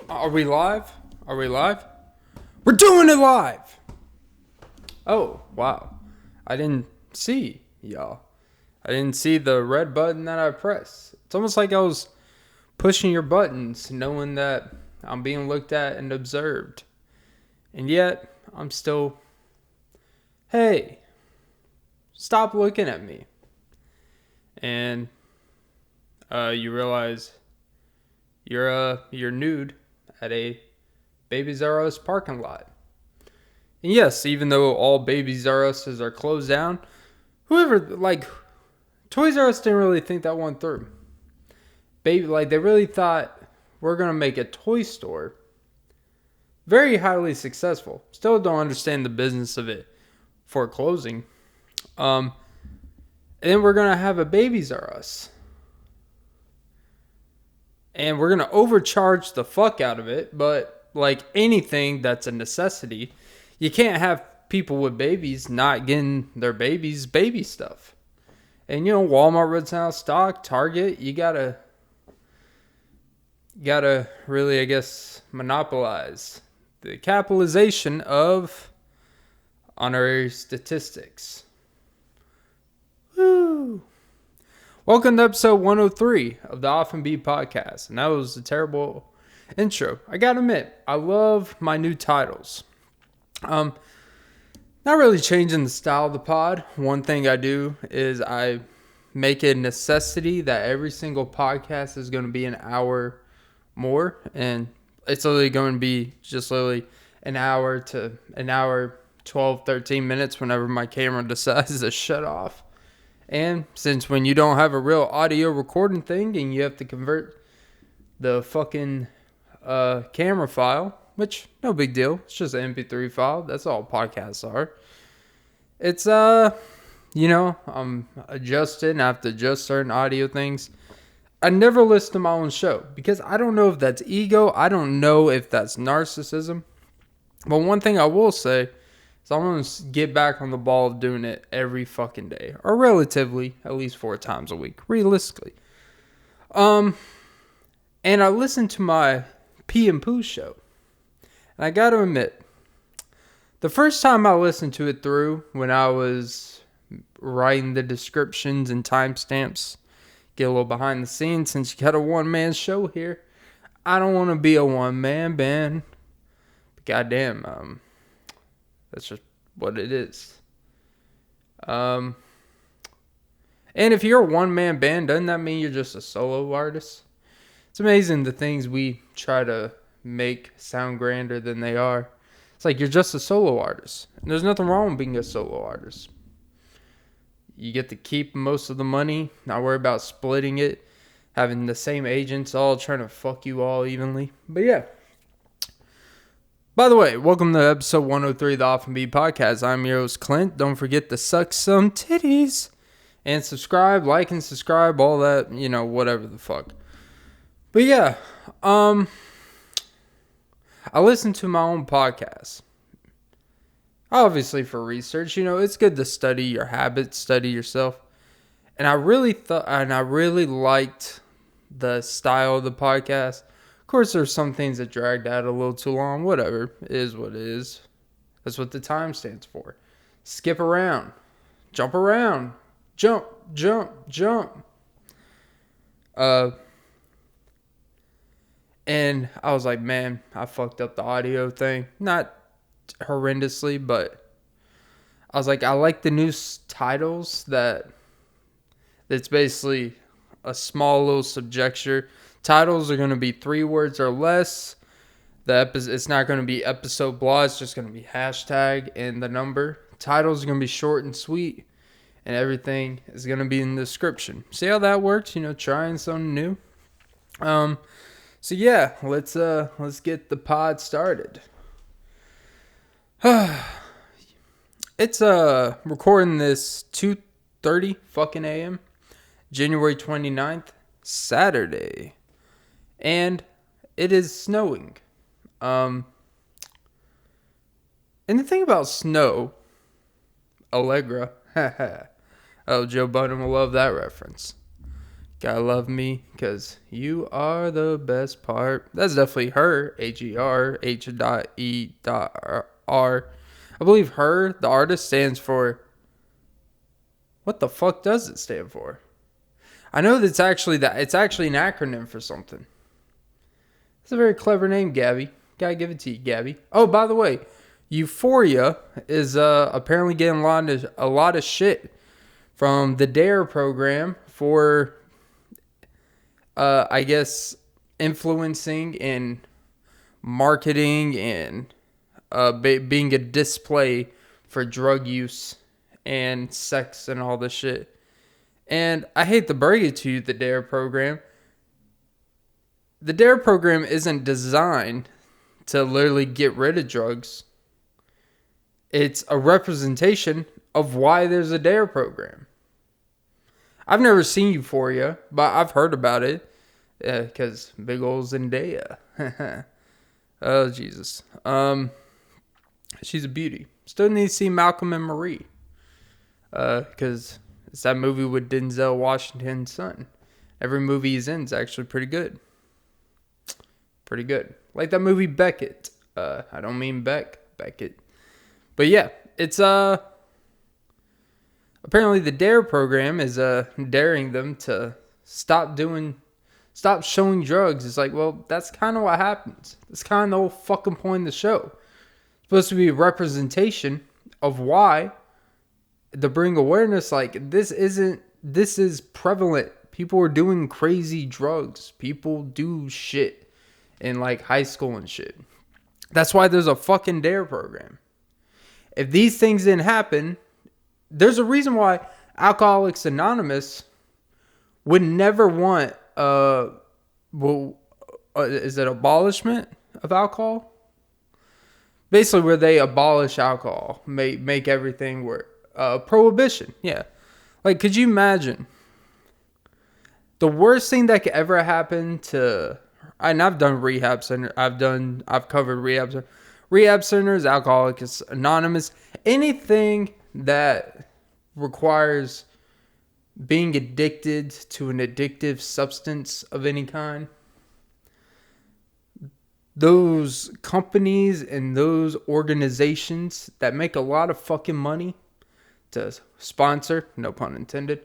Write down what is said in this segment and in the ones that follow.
Are we live? Are we live? We're doing it live! Oh, wow. I didn't see y'all. I didn't see the red button that I pressed. It's almost like I was pushing your buttons, knowing that I'm being looked at and observed. And yet, I'm still, hey, stop looking at me. And you realize you're nude at a Babies R Us parking lot. And yes, even though all Babies R Us's are closed down, Toys R Us didn't really think that one through. They really thought we're going to make a toy store very highly successful. Still don't understand the business of it for closing. And then we're going to have a Babies R Us. And we're going to overcharge the fuck out of it. But like anything that's a necessity, you can't have people with babies not getting their babies baby stuff. And Walmart runs out of stock, Target, you gotta really, I guess, monopolize the capitalization of honorary statistics. Woo! Welcome to episode 103 of the Often Be podcast. And that was a terrible intro. I gotta admit, I love my new titles. Not really changing the style of the pod. One thing I do is I make it a necessity that every single podcast is going to be an hour more. And it's literally going to be just literally an hour to an hour, 12, 13 minutes whenever my camera decides to shut off. And since when you don't have a real audio recording thing and you have to convert the fucking camera file, which, no big deal. It's just an MP3 file. That's all podcasts are. It's, I'm adjusting. I have to adjust certain audio things. I never listen to my own show because I don't know if that's ego. I don't know if that's narcissism. But one thing I will say is I'm going to get back on the ball of doing it every fucking day. Or relatively, at least 4 times a week. Realistically. And I listen to my Pee and Poo show. And I got to admit, the first time I listened to it through, when I was writing the descriptions and timestamps, get a little behind the scenes since you got a one-man show here. I don't want to be a one-man band. But goddamn, that's just what it is. And if you're a one-man band, doesn't that mean you're just a solo artist? It's amazing the things we try to make sound grander than they are. It's like you're just a solo artist. And there's nothing wrong with being a solo artist. You get to keep most of the money, not worry about splitting it, having the same agents all trying to fuck you all evenly. But yeah. By the way, welcome to episode 103 of the Often Be podcast. I'm your host, Clint. Don't forget to suck some titties. And subscribe, like and subscribe, all that, whatever the fuck. But yeah, I listen to my own podcast. Obviously for research, it's good to study your habits, study yourself. And I really liked the style of the podcast. Of course, there's some things that dragged out a little too long. Whatever. It is what it is. That's what the time stands for. Skip around. Jump around. Jump, jump, jump. And I was like, man, I fucked up the audio thing. Not horrendously, but I was like, I like the new titles that's basically a small little subjecture. Titles are going to be 3 words or less. It's not going to be episode blah. It's just going to be hashtag and the number. Titles are going to be short and sweet. And everything is going to be in the description. See how that works? Trying something new. So yeah, let's get the pod started. It's recording this 2:30 fucking a.m. January 29th, Saturday. And it is snowing. And the thing about snow, Allegra, oh, Joe Budden will love that reference. Gotta love me, cause you are the best part. That's definitely her. H-E-R-H.E.R. I believe her, the artist, stands for... What the fuck does it stand for? I know that it's actually an acronym for something. It's a very clever name, Gabby. Gotta give it to you, Gabby. Oh, by the way, Euphoria is apparently getting a lot of shit from the D.A.R.E program for, I guess, influencing and marketing and being a display for drug use and sex and all this shit. And I hate to break it to you, the D.A.R.E program. The D.A.R.E program isn't designed to literally get rid of drugs. It's a representation of why there's a D.A.R.E program. I've never seen Euphoria, but I've heard about it. Because big ol' Zendaya. Oh, Jesus. She's a beauty. Still need to see Malcolm and Marie. Because it's that movie with Denzel Washington's son. Every movie he's in is actually pretty good. Pretty good. Like that movie Beckett. I don't mean Beckett. But yeah, it's apparently the D.A.R.E program is daring them to stop showing drugs. It's like, well, that's kind of what happens. That's kind of the whole fucking point of the show. It's supposed to be a representation of why, to bring awareness, like this is prevalent. People are doing crazy drugs. People do shit in like high school and shit. That's why there's a fucking D.A.R.E program. If these things didn't happen, there's a reason why Alcoholics Anonymous would never want is it abolishment of alcohol? Basically, where they abolish alcohol, make everything work. Prohibition, yeah. Like, could you imagine the worst thing that could ever happen to? And I've done rehab center. I've covered rehab centers, Alcoholics Anonymous, anything that requires being addicted to an addictive substance of any kind. Those companies and those organizations that make a lot of fucking money to sponsor, no pun intended.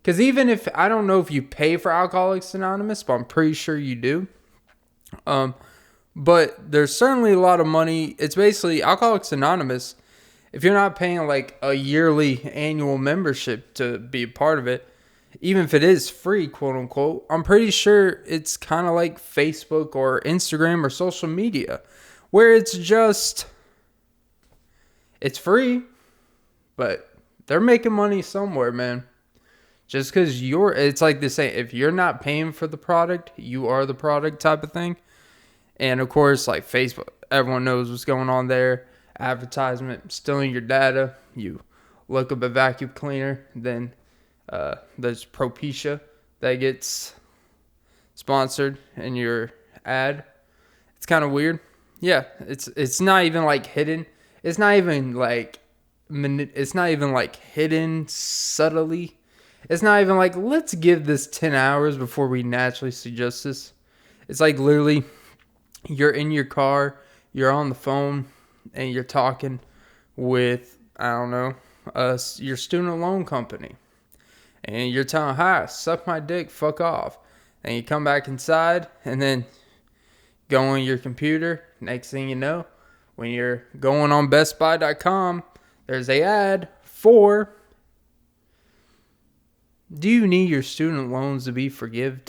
Because even if, I don't know if you pay for Alcoholics Anonymous, but I'm pretty sure you do. But there's certainly a lot of money. It's basically Alcoholics Anonymous. If you're not paying like a yearly annual membership to be a part of it, even if it is free, quote unquote, I'm pretty sure it's kind of like Facebook or Instagram or social media, where it's free, but they're making money somewhere, man. Just because it's like they say, if you're not paying for the product, you are the product type of thing. And of course, like Facebook, everyone knows what's going on there. Advertisement, stealing your data. You look up a vacuum cleaner, then there's Propecia that gets sponsored in your ad. It's kind of weird. Yeah, it's not even like hidden. It's not even like hidden subtly. It's not even like, let's give this 10 hours before we naturally suggest this. It's like literally you're in your car, you're on the phone, and you're talking with, I don't know, your student loan company. And you're telling, hi, suck my dick, fuck off. And you come back inside and then go on your computer. Next thing you know, when you're going on bestbuy.com, there's an ad for, do you need your student loans to be forgiven?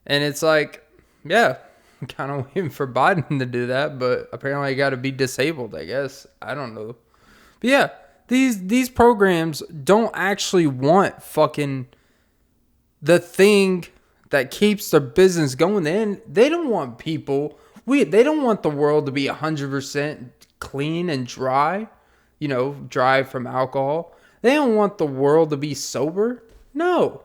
And it's like, yeah, I'm kind of waiting for Biden to do that, but apparently I got to be disabled, I guess. I don't know. But yeah, these programs don't actually want fucking the thing that keeps their business going. They don't want people. They don't want the world to be 100% clean and dry. You know, dry from alcohol. They don't want the world to be sober. No.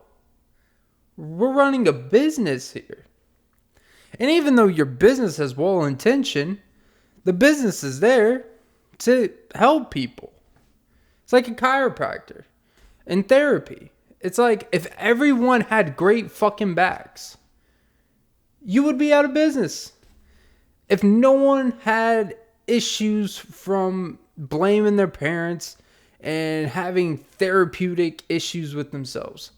We're running a business here. And even though your business has well intention, the business is there to help people. It's like a chiropractor in therapy. It's like if everyone had great fucking backs, you would be out of business. If no one had issues from blaming their parents and having therapeutic issues with themselves,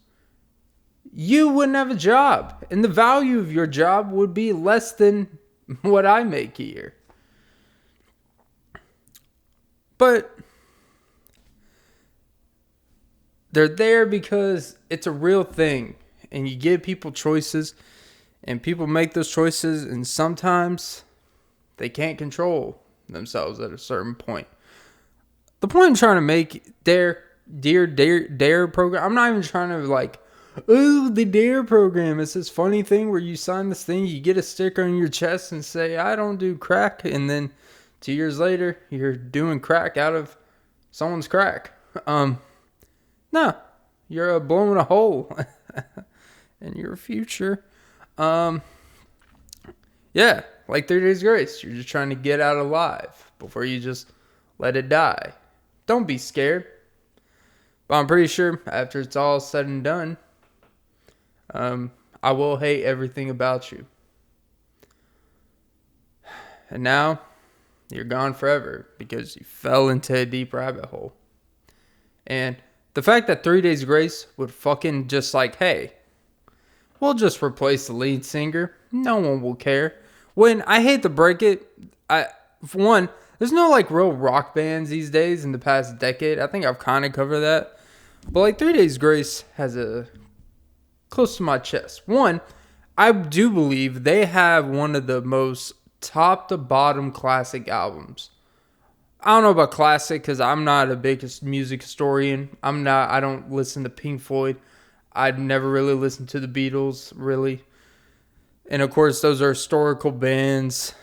you wouldn't have a job. And the value of your job would be less than what I make a year. But they're there because it's a real thing. And you give people choices. And people make those choices. And sometimes they can't control themselves at a certain point. The point I'm trying to make, D.A.R.E program, I'm not even trying to like, oh, the D.A.R.E program. It's this funny thing where you sign this thing, you get a sticker on your chest and say, I don't do crack. And then 2 years later, you're doing crack out of someone's crack. No, you're blowing a hole in your future. Yeah, like 30 Days Grace. You're just trying to get out alive before you just let it die. Don't be scared. But I'm pretty sure after it's all said and done, I will hate everything about you. And now, you're gone forever because you fell into a deep rabbit hole. And the fact that 3 Days Grace would fucking just like, hey, we'll just replace the lead singer. No one will care. When, I hate to break it, for one, there's no like real rock bands these days in the past decade. I think I've kind of covered that. But like 3 Days Grace has a close to my chest. One, I do believe they have one of the most top to bottom classic albums. I don't know about classic because I'm not a big music historian. I don't listen to Pink Floyd. I'd never really listened to the Beatles, really. And of course, those are historical bands.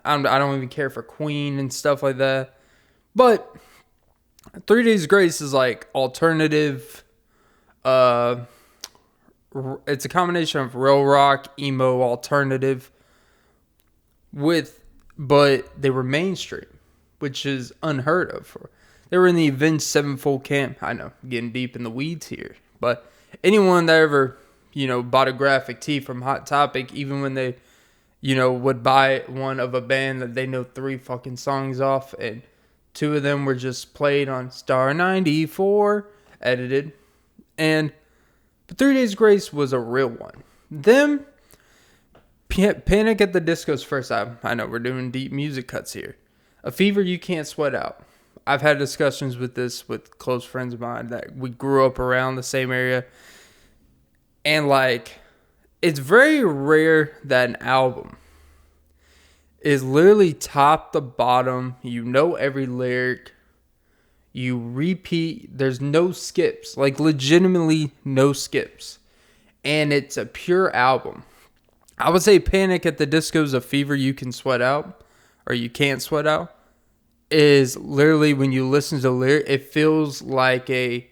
I don't even care for Queen and stuff like that. But 3 Days Grace is like alternative. It's a combination of real rock, emo, alternative. But they were mainstream, which is unheard of. They were in the Avenged Sevenfold camp. I know, getting deep in the weeds here. But anyone that ever, bought a graphic tee from Hot Topic, even when they, would buy one of a band that they know 3 fucking songs off, and 2 of them were just played on Star 94, edited. But 3 Days Grace was a real one. Them, Panic at the Disco's first album. I know, we're doing deep music cuts here. A Fever You Can't Sweat Out. I've had discussions with this with close friends of mine that we grew up around the same area. And like, it's very rare that an album is literally top to bottom. You know every lyric. You repeat. There's no skips. Like, legitimately no skips. And it's a pure album. I would say Panic at the Disco's A Fever You Can Sweat Out, or You Can't Sweat Out, is literally, when you listen to the lyric, it feels like a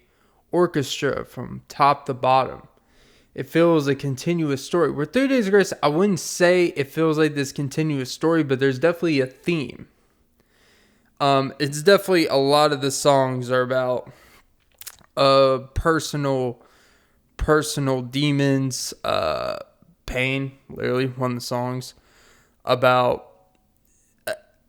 orchestra from top to bottom. It feels a continuous story. Where 3 Days Grace, I wouldn't say it feels like this continuous story, but there's definitely a theme. It's definitely, a lot of the songs are about personal demons, pain, literally one of the songs, about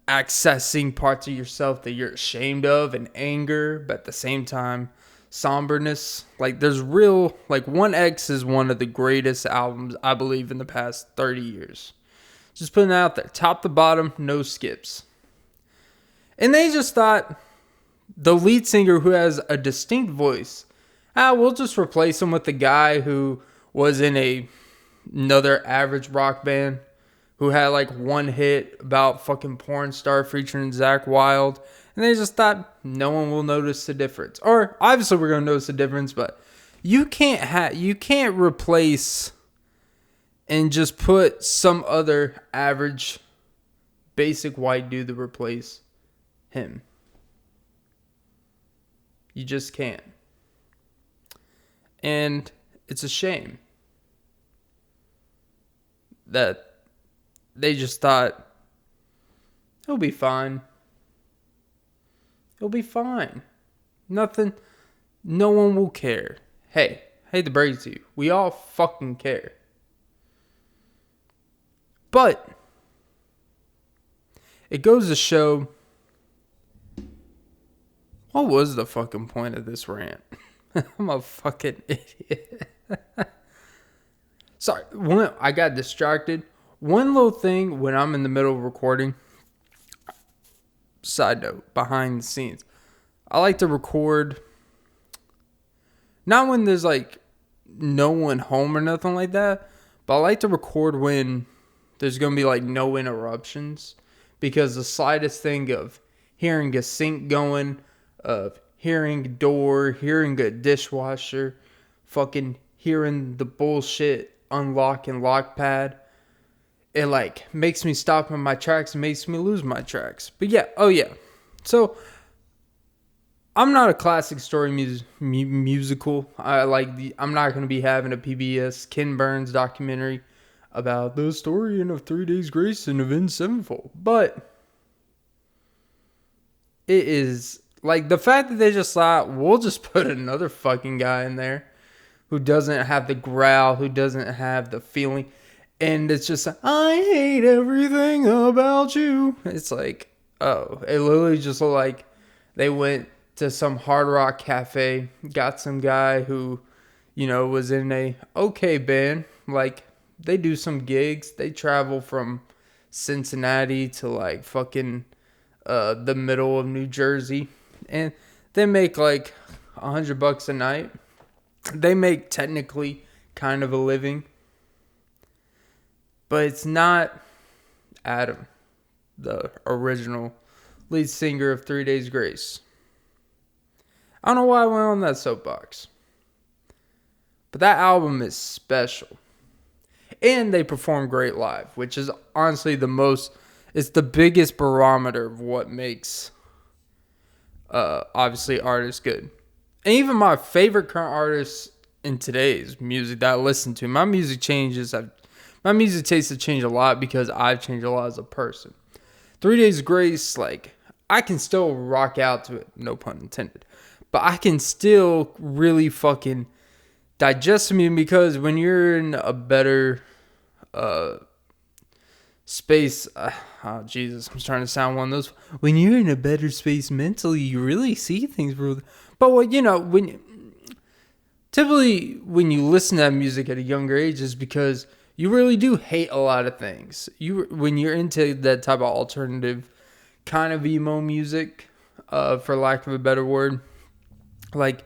accessing parts of yourself that you're ashamed of, and anger, but at the same time, somberness. Like, there's real, like, 1X is one of the greatest albums, I believe, in the past 30 years. Just putting it out there, top to bottom, no skips. And they just thought, the lead singer who has a distinct voice, we'll just replace him with the guy who was in another average rock band, who had like one hit about fucking porn star featuring Zakk Wylde. And they just thought no one will notice the difference. Or obviously we're going to notice the difference, but you can't replace and just put some other average basic white dude to replace him. You just can't. And it's a shame that they just thought, he'll be fine. He'll be fine. Nothing. No one will care. Hey, hate to break it to you, we all fucking care. But it goes to show, what was the fucking point of this rant? I'm a fucking idiot. Sorry, I got distracted. One little thing when I'm in the middle of recording, side note, behind the scenes, I like to record, not when there's like no one home or nothing like that, but I like to record when there's going to be like no interruptions, because the slightest thing of hearing a sink going, of hearing a door, hearing a dishwasher, fucking hearing the bullshit unlock and lock pad, it like makes me stop in my tracks and makes me lose my tracks. But yeah, so I'm not a classic story musical. I'm not going to be having a PBS Ken Burns documentary about the story of 3 Days Grace and Avenged Sevenfold. But it is like the fact that they just thought, we'll just put another fucking guy in there who doesn't have the growl, who doesn't have the feeling. And it's just, I hate everything about you. It's like, oh, it literally just looked like they went to some hard rock cafe, got some guy who, was in a okay band. Like, they do some gigs. They travel from Cincinnati to like fucking the middle of New Jersey. And they make like $100 a night. They make technically kind of a living. But it's not Adam, the original lead singer of 3 Days Grace. I don't know why I went on that soapbox. But that album is special. And they perform great live, which is honestly it's the biggest barometer of what makes, obviously, artists good. And even my favorite current artists in today's music that I listen to, my music tastes have changed a lot because I've changed a lot as a person. 3 Days Grace, like, I can still rock out to it, no pun intended. But I can still really fucking digest them, because when you're in a better space, oh Jesus, I'm starting to sound one of those. When you're in a better space mentally, you really see things. But typically when you listen to that music at a younger age, is because you really do hate a lot of things. When you're into that type of alternative kind of emo music, for lack of a better word, like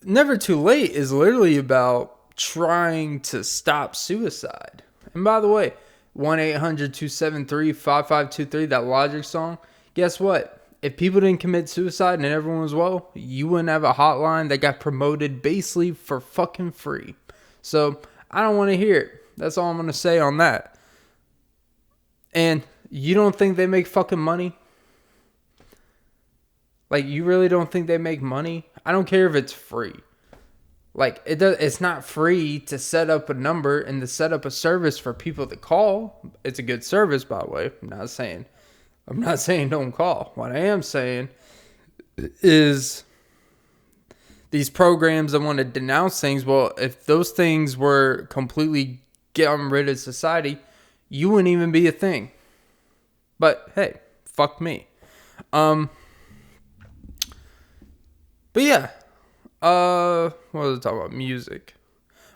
Never Too Late is literally about trying to stop suicide. And by the way, 1-800-273-5523, that Logic song, guess what? If people didn't commit suicide and everyone was well, you wouldn't have a hotline that got promoted basically for fucking free. So I don't want to hear it. That's all I'm going to say on that. And you don't think they make fucking money? Like, you really don't think they make money? I don't care if it's free. Like, it's not free to set up a number and to set up a service for people to call. It's a good service, by the way. I'm not saying don't call. What I am saying is these programs that want to denounce things. Well, if those things were completely getting rid of society, you wouldn't even be a thing. But hey, fuck me. But yeah, what was I talking about? Music.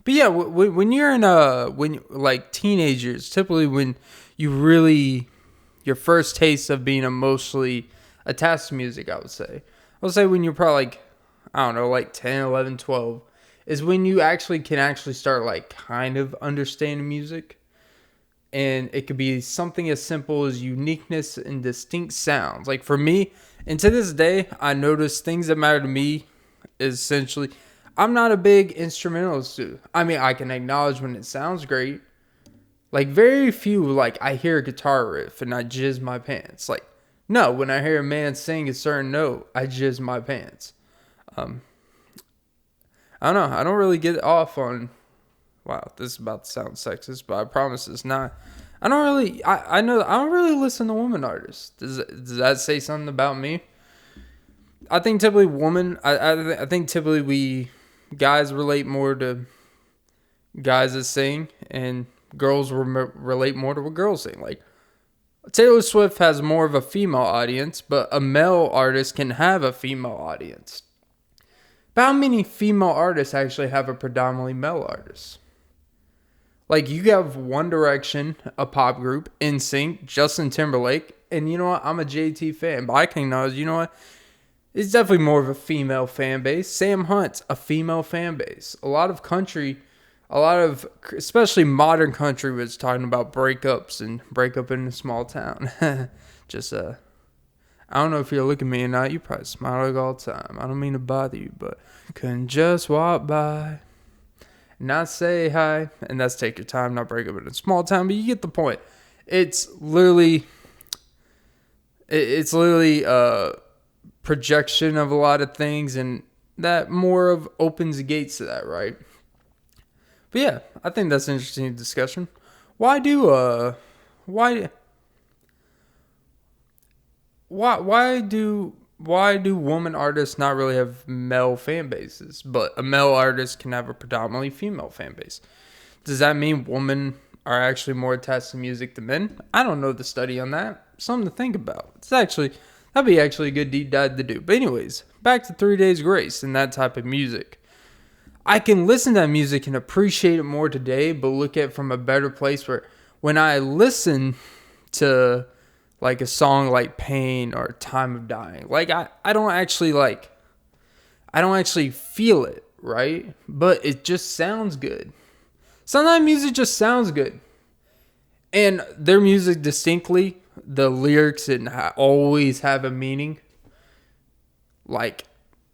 But yeah, when you're like teenagers, typically when your first taste of being emotionally attached to music, I would say when you're probably like, I don't know, like 10, 11, 12, is when you can start like kind of understanding music. And it could be something as simple as uniqueness and distinct sounds. Like for me, and to this day, I notice things that matter to me is essentially, I'm not a big instrumentalist dude. I mean, I can acknowledge when it sounds great. Like very few, like I hear a guitar riff and I jizz my pants. Like, no, when I hear a man sing a certain note, I jizz my pants. I don't know. I don't really get off on, wow, this is about to sound sexist, but I promise it's not. I don't really listen to women artists. Does that say something about me? I think typically I think typically we guys relate more to guys that sing, and girls relate more to what girls sing. Like, Taylor Swift has more of a female audience, but a male artist can have a female audience. But how many female artists actually have a predominantly male artist? Like, you have One Direction, a pop group, NSYNC, Justin Timberlake, and you know what? I'm a JT fan, but I can acknowledge, you know what? It's definitely more of a female fan base. Sam Hunt's a female fan base. A lot of country, especially modern country, was talking about breakups and breakup in a small town. Just, I don't know if you're looking at me or not. You probably smile like all the time. I don't mean to bother you, but couldn't just walk by, not say hi, and that's take your time, not break up in a small town, but you get the point. It's literally projection of a lot of things, and that more of opens the gates to that, right? But yeah, I think that's an interesting discussion. Why do woman artists not really have male fan bases, but a male artist can have a predominantly female fan base? Does that mean women are actually more attached to music than men? I don't know the study on that. Something to think about. That'd be actually a good deep dive to do. But anyways, back to 3 Days Grace and that type of music. I can listen to that music and appreciate it more today, but look at it from a better place where when I listen to like a song like Pain or Time of Dying, like I don't actually feel it, right? But it just sounds good. Sometimes music just sounds good. And their music distinctly, the lyrics and always have a meaning. Like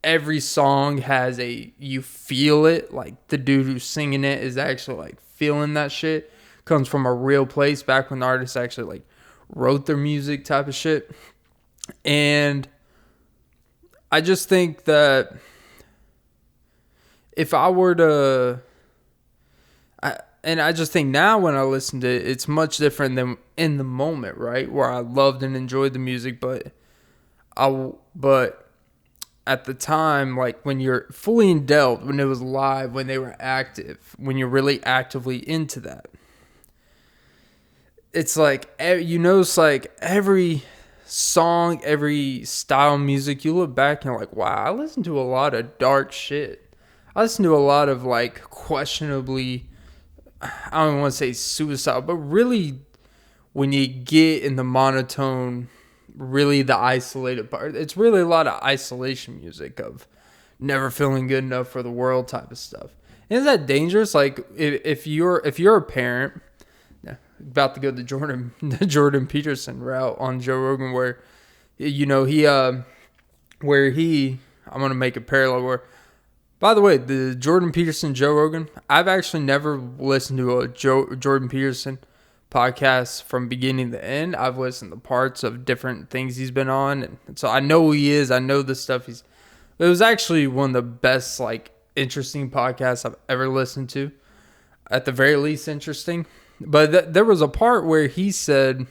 every song has you feel it. Like the dude who's singing it is actually like feeling that shit. Comes from a real place back when the artists actually like wrote their music type of shit. And I just think that if I were to, I just think now when I listen to it, it's much different than in the moment, right? Where I loved and enjoyed the music, but at the time, like when you're fully indulged, when it was live, when they were active, when you're really actively into that, it's like, you notice like every song, every style of music, you look back and you're like, wow, I listen to a lot of dark shit. I listen to a lot of like questionably, I don't even want to say suicide, but really when you get in the monotone, really the isolated part, it's really a lot of isolation music of never feeling good enough for the world type of stuff. Isn't that dangerous? Like if you're a parent, about to go the Jordan Peterson route on Joe Rogan, where I'm gonna make a parallel where, by the way, the Jordan Peterson Joe Rogan, I've actually never listened to a Jordan Peterson podcast from beginning to end. I've listened to parts of different things he's been on, and so I know who he is. I know the stuff it was actually one of the best, like, interesting podcasts I've ever listened to. At the very least, interesting. But there was a part where he said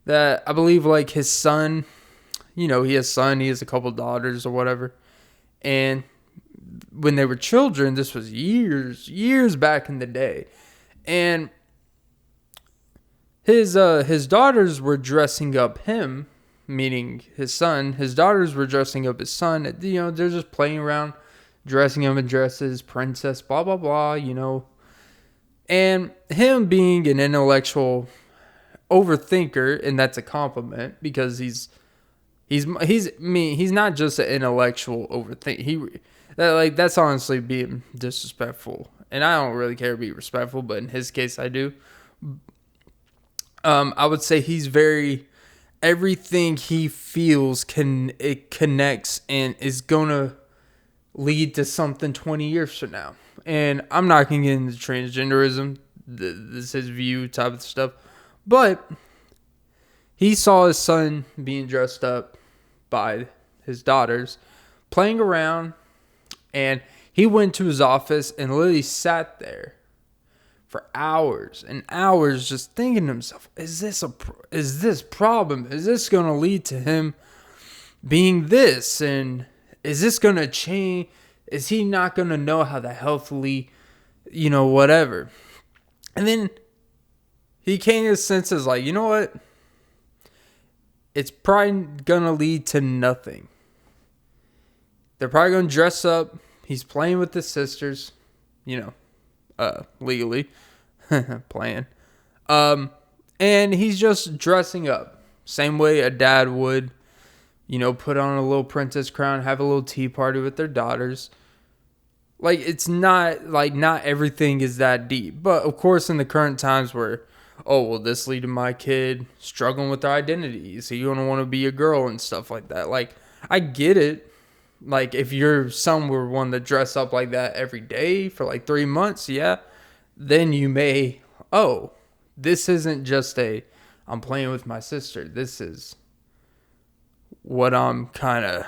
that, I believe, like, his son, he has a couple daughters or whatever. And when they were children, this was years back in the day. And his daughters were dressing up him, meaning his son. His daughters were dressing up his son. They're just playing around, dressing him in dresses, princess, blah, blah, blah, And him being an intellectual overthinker, and that's a compliment because he's not just an intellectual overthinker. That's honestly being disrespectful, and I don't really care to be respectful, but in his case, I do. I would say he's everything he feels it connects and is gonna lead to something 20 years from now. And I'm not going to get into transgenderism. This is his view type of stuff. But he saw his son being dressed up by his daughters, playing around. And he went to his office and literally sat there for hours and hours just thinking to himself, is this problem? Is this going to lead to him being this? And is this going to change? Is he not going to know how to healthily, whatever? And then he came to his senses like, you know what? It's probably going to lead to nothing. They're probably going to dress up. He's playing with his sisters, legally playing. And he's just dressing up. Same way a dad would, put on a little princess crown, have a little tea party with their daughters. Like, it's not, not everything is that deep. But, of course, in the current times where, will this lead to my kid struggling with their identity? So you don't want to be a girl and stuff like that. Like, I get it. Like, if your son were one to dress up like that every day for, 3 months, yeah, then you may, this isn't just I'm playing with my sister. This is what I'm kind of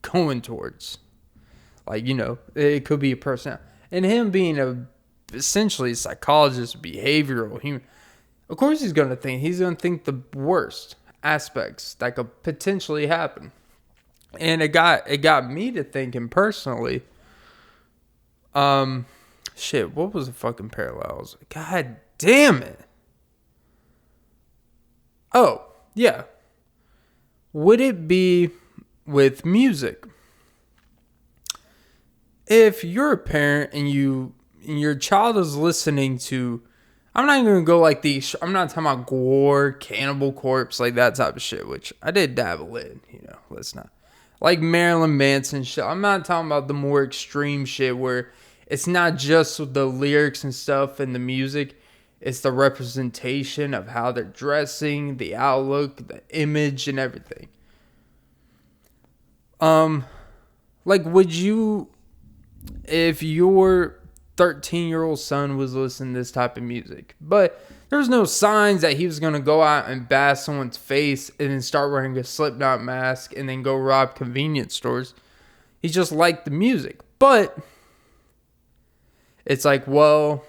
going towards. It could be a person. And him being essentially a psychologist, behavioral, of course he's going to think the worst aspects that could potentially happen. And it got me to thinking personally, what was the fucking parallels? God damn it. Oh, yeah. Would it be with music? If you're a parent and your child is listening to, I'm not even going to go like these, I'm not talking about gore, Cannibal Corpse, like that type of shit, which I did dabble in, let's not. Like Marilyn Manson shit. I'm not talking about the more extreme shit where it's not just the lyrics and stuff and the music. It's the representation of how they're dressing, the outlook, the image, and everything. Would you, if your 13-year-old son was listening to this type of music, but there's no signs that he was going to go out and bash someone's face and then start wearing a Slipknot mask and then go rob convenience stores. He just liked the music. But it's like, well,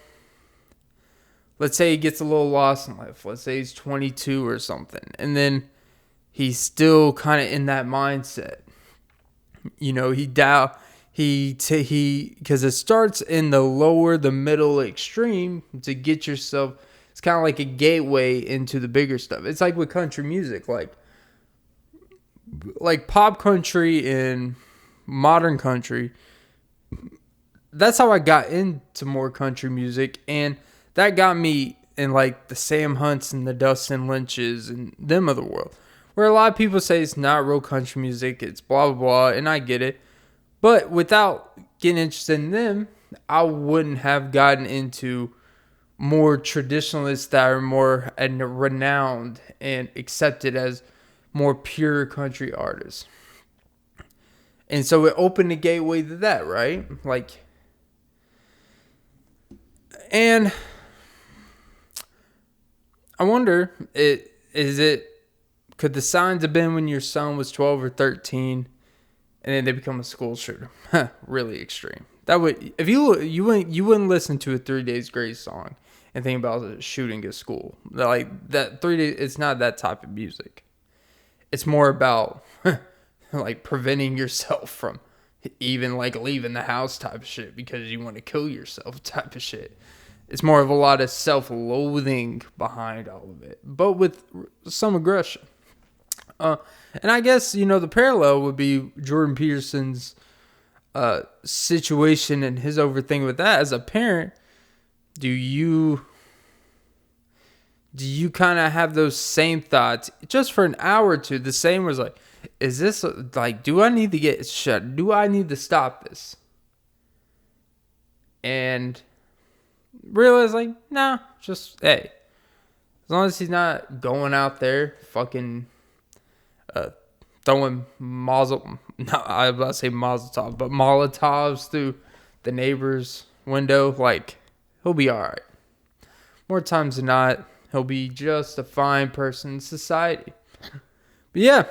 let's say he gets a little lost in life. Let's say he's 22 or something. And then he's still kind of in that mindset. Because it starts in the middle extreme to get yourself. It's kind of like a gateway into the bigger stuff. It's like with country music, like pop country and modern country. That's how I got into more country music, and that got me in the Sam Hunts and the Dustin Lynches and them of the world, where a lot of people say it's not real country music, it's blah blah blah, and I get it. But without getting interested in them, I wouldn't have gotten into more traditionalists that are more renowned and accepted as more pure country artists. And so it opened the gateway to that, right? And I wonder, could the signs have been when your son was 12 or 13 and then they become a school shooter? Really extreme. That would, if you wouldn't listen to a 3 Days Grace song and think about shooting at school. That 3 days, it's not that type of music. It's more about preventing yourself from even leaving the house type of shit because you want to kill yourself type of shit. It's more of a lot of self-loathing behind all of it, but with some aggression. And I guess, the parallel would be Jordan Peterson's situation and his overthinking with that. As a parent, do you kind of have those same thoughts just for an hour or two? The same was is this do I need to get shut? Do I need to stop this? And realize nah, just hey, as long as he's not going out there fucking throwing mazel tov, but Molotovs through the neighbor's window, he'll be alright. More times than not, he'll be just a fine person in society. But yeah,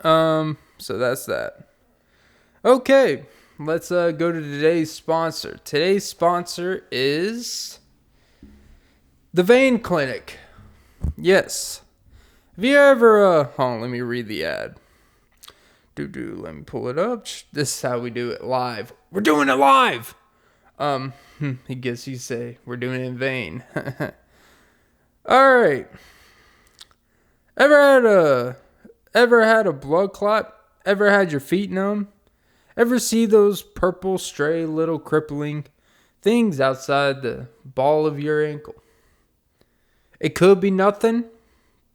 so that's that. Okay, let's go to today's sponsor. Today's sponsor is the Vein Clinic. Yes. Have you ever, hold on, let me read the ad. Let me pull it up. This is how we do it live. We're doing it live. I guess you say we're doing it in vain. All right. Ever had a blood clot? Ever had your feet numb? Ever see those purple stray little crippling things outside the ball of your ankle? It could be nothing,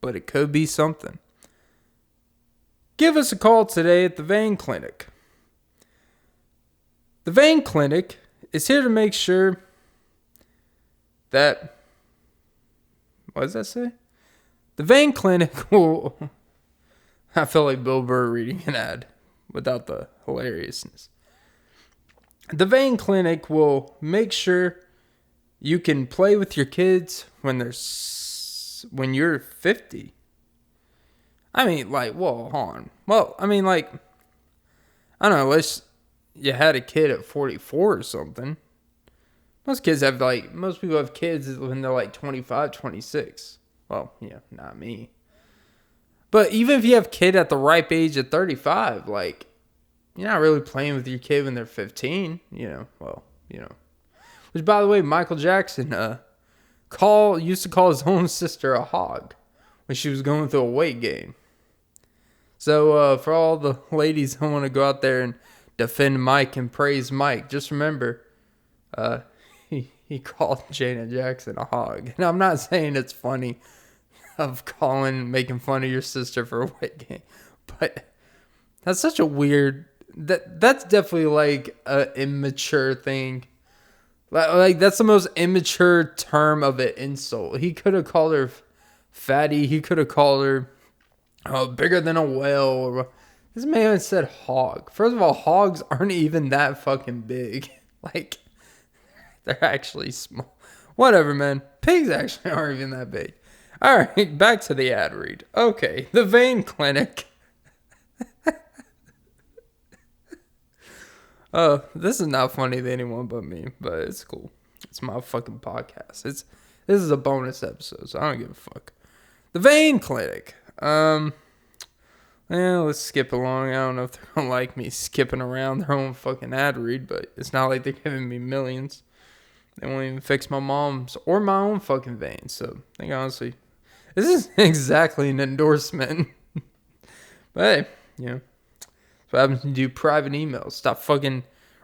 but it could be something. Give us a call today at the Vein Clinic. The Vein Clinic is here to make sure that... What does that say? The Vein Clinic will... I feel like Bill Burr reading an ad without the hilariousness. The Vein Clinic will make sure you can play with your kids when you're 50. I mean, like, well, hold on. Well, I mean, like, I don't know, unless you had a kid at 44 or something. Most people have kids when they're like 25, 26. Well, yeah, not me. But even if you have a kid at the ripe age of 35, like, you're not really playing with your kid when they're 15, Which, by the way, Michael Jackson used to call his own sister a hog when she was going through a weight gain. So, for all the ladies who want to go out there and defend Mike and praise Mike, just remember, he called Janet Jackson a hog. And I'm not saying it's funny of making fun of your sister for a weight gain, but that's such a weird... That's definitely like an immature thing. Like that's the most immature term of an insult. He could have called her fatty. He could have called her bigger than a whale. This man said hog. First of all, hogs aren't even that fucking big. Like, they're actually small. Whatever, man. Pigs actually aren't even that big. All right, back to the ad read. Okay, the Vein Clinic. This is not funny to anyone but me, but it's cool. It's my fucking podcast. This is a bonus episode, so I don't give a fuck. The Vein Clinic. Let's skip along. I don't know if they're gonna like me skipping around their own fucking ad read, but it's not like they're giving me millions. They won't even fix my mom's or my own fucking veins. So I think honestly, this isn't exactly an endorsement. But hey, that's what happens when you do private emails. Stop fucking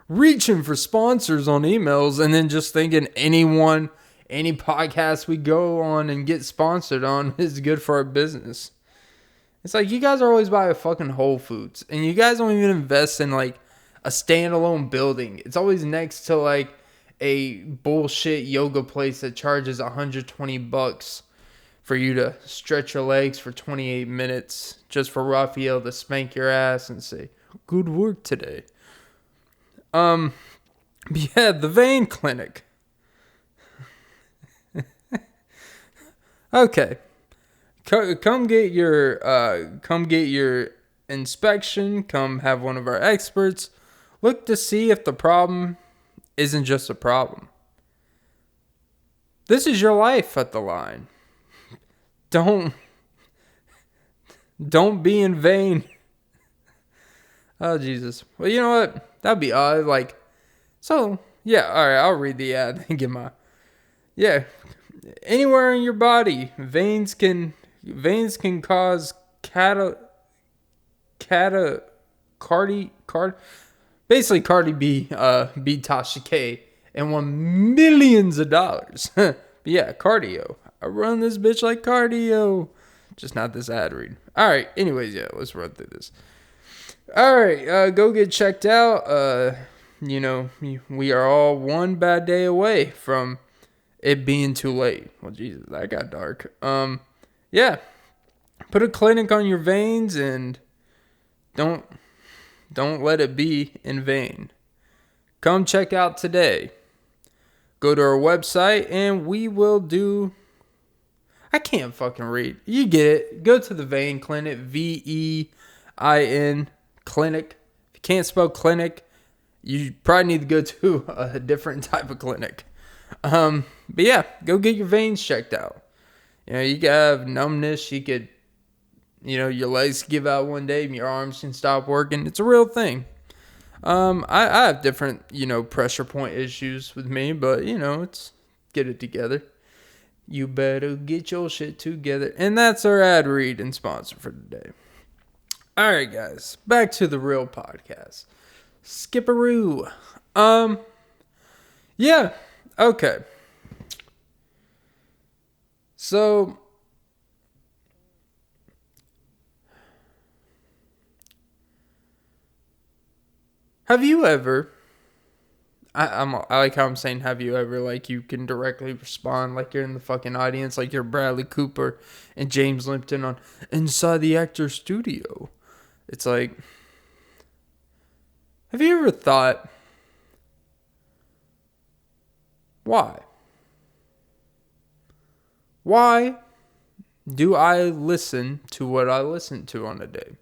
reaching for sponsors on emails and then just thinking any podcast we go on and get sponsored on is good for our business. It's like you guys are always by a fucking Whole Foods and you guys don't even invest in like a standalone building. It's always next to like a bullshit yoga place that charges $120 for you to stretch your legs for 28 minutes just for Raphael to spank your ass and say, good work today. Yeah, the Vein Clinic. Okay. Come get your inspection. Come have one of our experts look to see if the problem isn't just a problem. This is your life at the line. Don't be in vain. Oh, Jesus. Well, you know what? That'd be odd. Like, so, yeah, all right, I'll read the ad and get my... Yeah, anywhere in your body, veins can cause basically Cardi B beat Tasha K and won millions of dollars. But yeah, cardio. I run this bitch like cardio. Just not this ad read. All right. Anyways, yeah, let's run through this. All right. Go get checked out. We are all one bad day away from it being too late. Well, Jesus, that got dark. Yeah. Put a clinic on your veins and don't let it be in vain. Come check out today. Go to our website and we will do... I can't fucking read. You get it. Go to the Vein Clinic. VEIN Clinic. If you can't spell clinic, you probably need to go to a different type of clinic. But yeah, go get your veins checked out. You can have numbness. You could Your legs give out one day and your arms can stop working. It's a real thing. I have different, pressure point issues with me, but, it's get it together. You better get your shit together. And that's our ad read and sponsor for today. All right, guys, back to the real podcast. Skipperoo. Yeah, okay. So, have you ever, I like how I'm saying have you ever, like you can directly respond like you're in the fucking audience, like you're Bradley Cooper and James Lipton on Inside the Actor Studio. It's like, have you ever thought, why? Why do I listen to what I listen to on a day?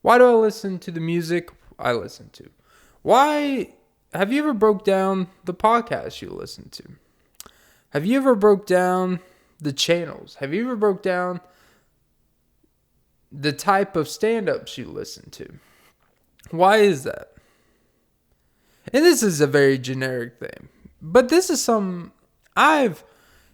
Why do I listen to the music I listen to? Why have you ever broke down the podcast you listen to? Have you ever broke down the channels? Have you ever broke down the type of stand-ups you listen to? Why is that? And this is a very generic thing, but this is some I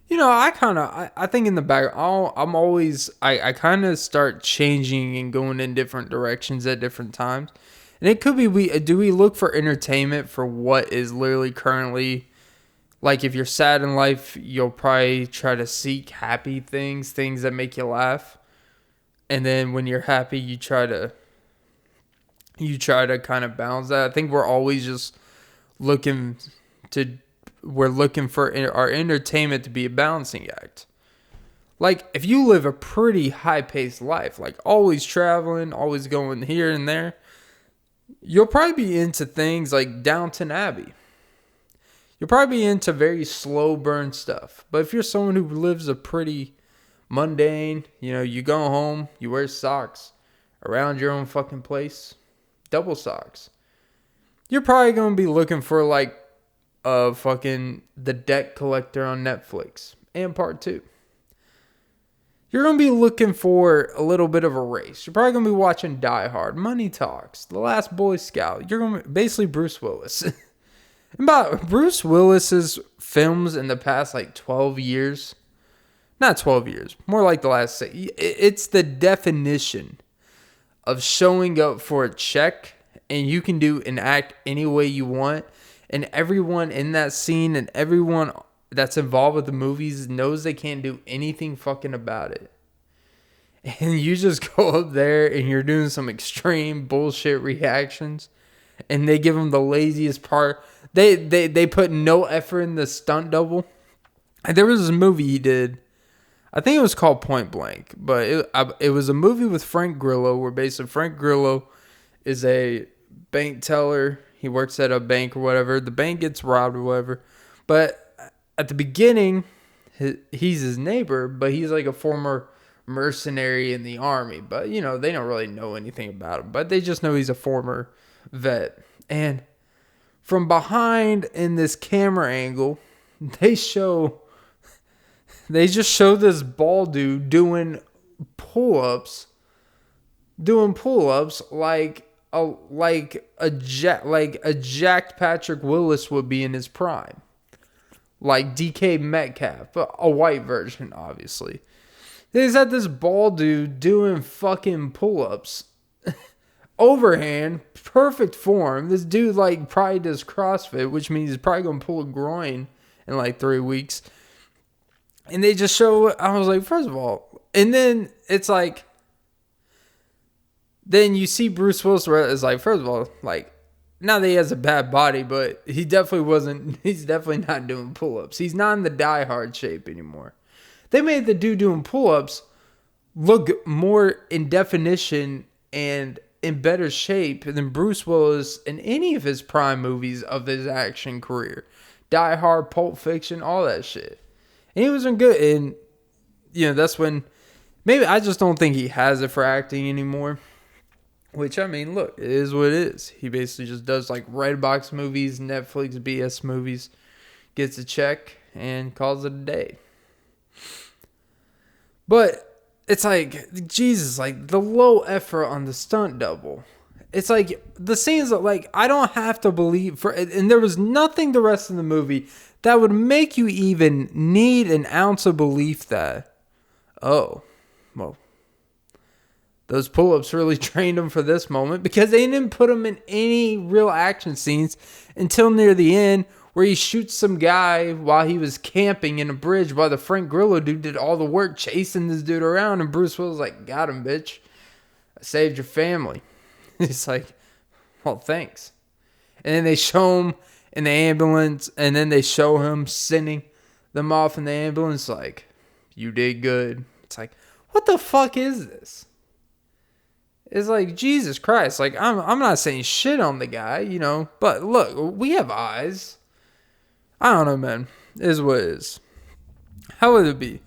think in the back, I kind of start changing and going in different directions at different times. And it could be, do we look for entertainment for what is literally currently, like if you're sad in life, you'll probably try to seek happy things that make you laugh. And then when you're happy, you try to kind of balance that. I think we're always just looking for our entertainment to be a balancing act. Like, if you live a pretty high-paced life, like always traveling, always going here and there, you'll probably be into things like Downton Abbey. You'll probably be into very slow burn stuff. But if you're someone who lives a pretty mundane, you go home, you wear socks around your own fucking place, double socks, you're probably going to be looking for like fucking The Debt Collector on Netflix and part 2. You're going to be looking for a little bit of a race. You're probably going to be watching Die.Hard, Money Talks, The Last Boy Scout. You're going to basically Bruce Willis. About Bruce Willis's films in the past like 12 years. Not 12 years. More like the last 6. It's the definition of showing up for a check and you can do an act any way you want. And everyone in that scene and everyone that's involved with the movies knows they can't do anything fucking about it. And you just go up there and you're doing some extreme bullshit reactions. And they give them the laziest part. They put no effort in the stunt double. And there was this movie he did. I think it was called Point Blank. But it was a movie with Frank Grillo. Where basically Frank Grillo is a bank teller. He works at a bank or whatever. The bank gets robbed or whatever. But at the beginning, he's his neighbor, but he's like a former mercenary in the army. But, they don't really know anything about him. But they just know he's a former vet. And from behind in this camera angle, they just show this bald dude doing pull-ups like a jacked Patrick Willis would be in his prime. Like DK Metcalf, but a white version, obviously. They got this bald dude doing fucking pull-ups. Overhand, perfect form. This dude probably does CrossFit, which means he's probably going to pull a groin in 3 weeks. And they just show, I was like, first of all, and then it's then you see Bruce Willis where it's first of all, not that he has a bad body, but he's definitely not doing pull-ups. He's not in the Die-Hard shape anymore. They made the dude doing pull-ups look more in definition and in better shape than Bruce Willis in any of his prime movies of his action career. Die Hard, Pulp Fiction, all that shit. And he wasn't good. And, that's when maybe I just don't think he has it for acting anymore. Which, look, it is what it is. He basically just does Redbox movies, Netflix BS movies, gets a check, and calls it a day. But it's like, Jesus, like the low effort on the stunt double. It's like the scenes that, like, I don't have to believe for, and there was nothing the rest of the movie that would make you even need an ounce of belief that, oh, well, those pull-ups really trained him for this moment, because they didn't put him in any real action scenes until near the end, where he shoots some guy while he was camping in a bridge while the Frank Grillo dude did all the work chasing this dude around, and Bruce Willis like, got him, bitch. I saved your family. He's like, well, thanks. And then they show him in the ambulance, and then they show him sending them off in the ambulance like, you did good. It's like, what the fuck is this? It's like, Jesus Christ. Like, I'm not saying shit on the guy, you know, but look, we have eyes. I don't know, man. It is what it is. How would it be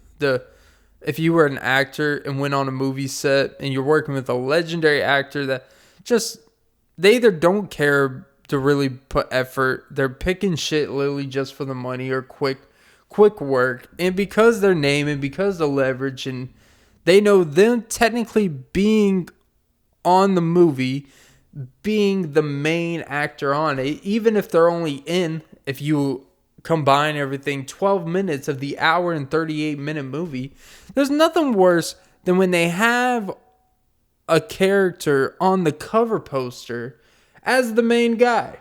if you were an actor and went on a movie set and you're working with a legendary actor that just, they either don't care to really put effort, they're picking shit literally just for the money or quick work, and because their name and because the leverage, and they know them technically being on the movie, being the main actor on it, even if they're only in, if you combine everything, 12 minutes of the hour and 38-minute movie, there's nothing worse than when they have a character on the cover poster as the main guy.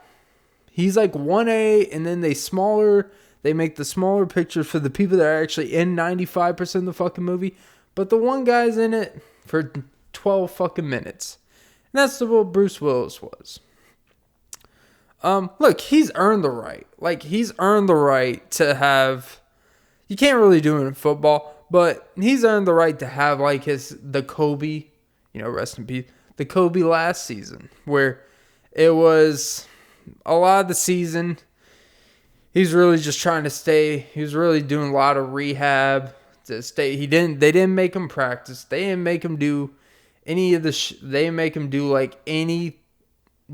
He's like 1A, and then they make the smaller pictures for the people that are actually in 95% of the fucking movie, but the one guy's in it for 12 fucking minutes. And that's what Bruce Willis was. Look, he's earned the right. Like, he's earned the right to have, you can't really do it in football, but he's earned the right to have like the Kobe, you know, rest in peace, the Kobe last season, where it was a lot of the season, he's really just trying to stay, he was really doing a lot of rehab to stay. They didn't make him practice. They didn't make him do any of the, they didn't make him do like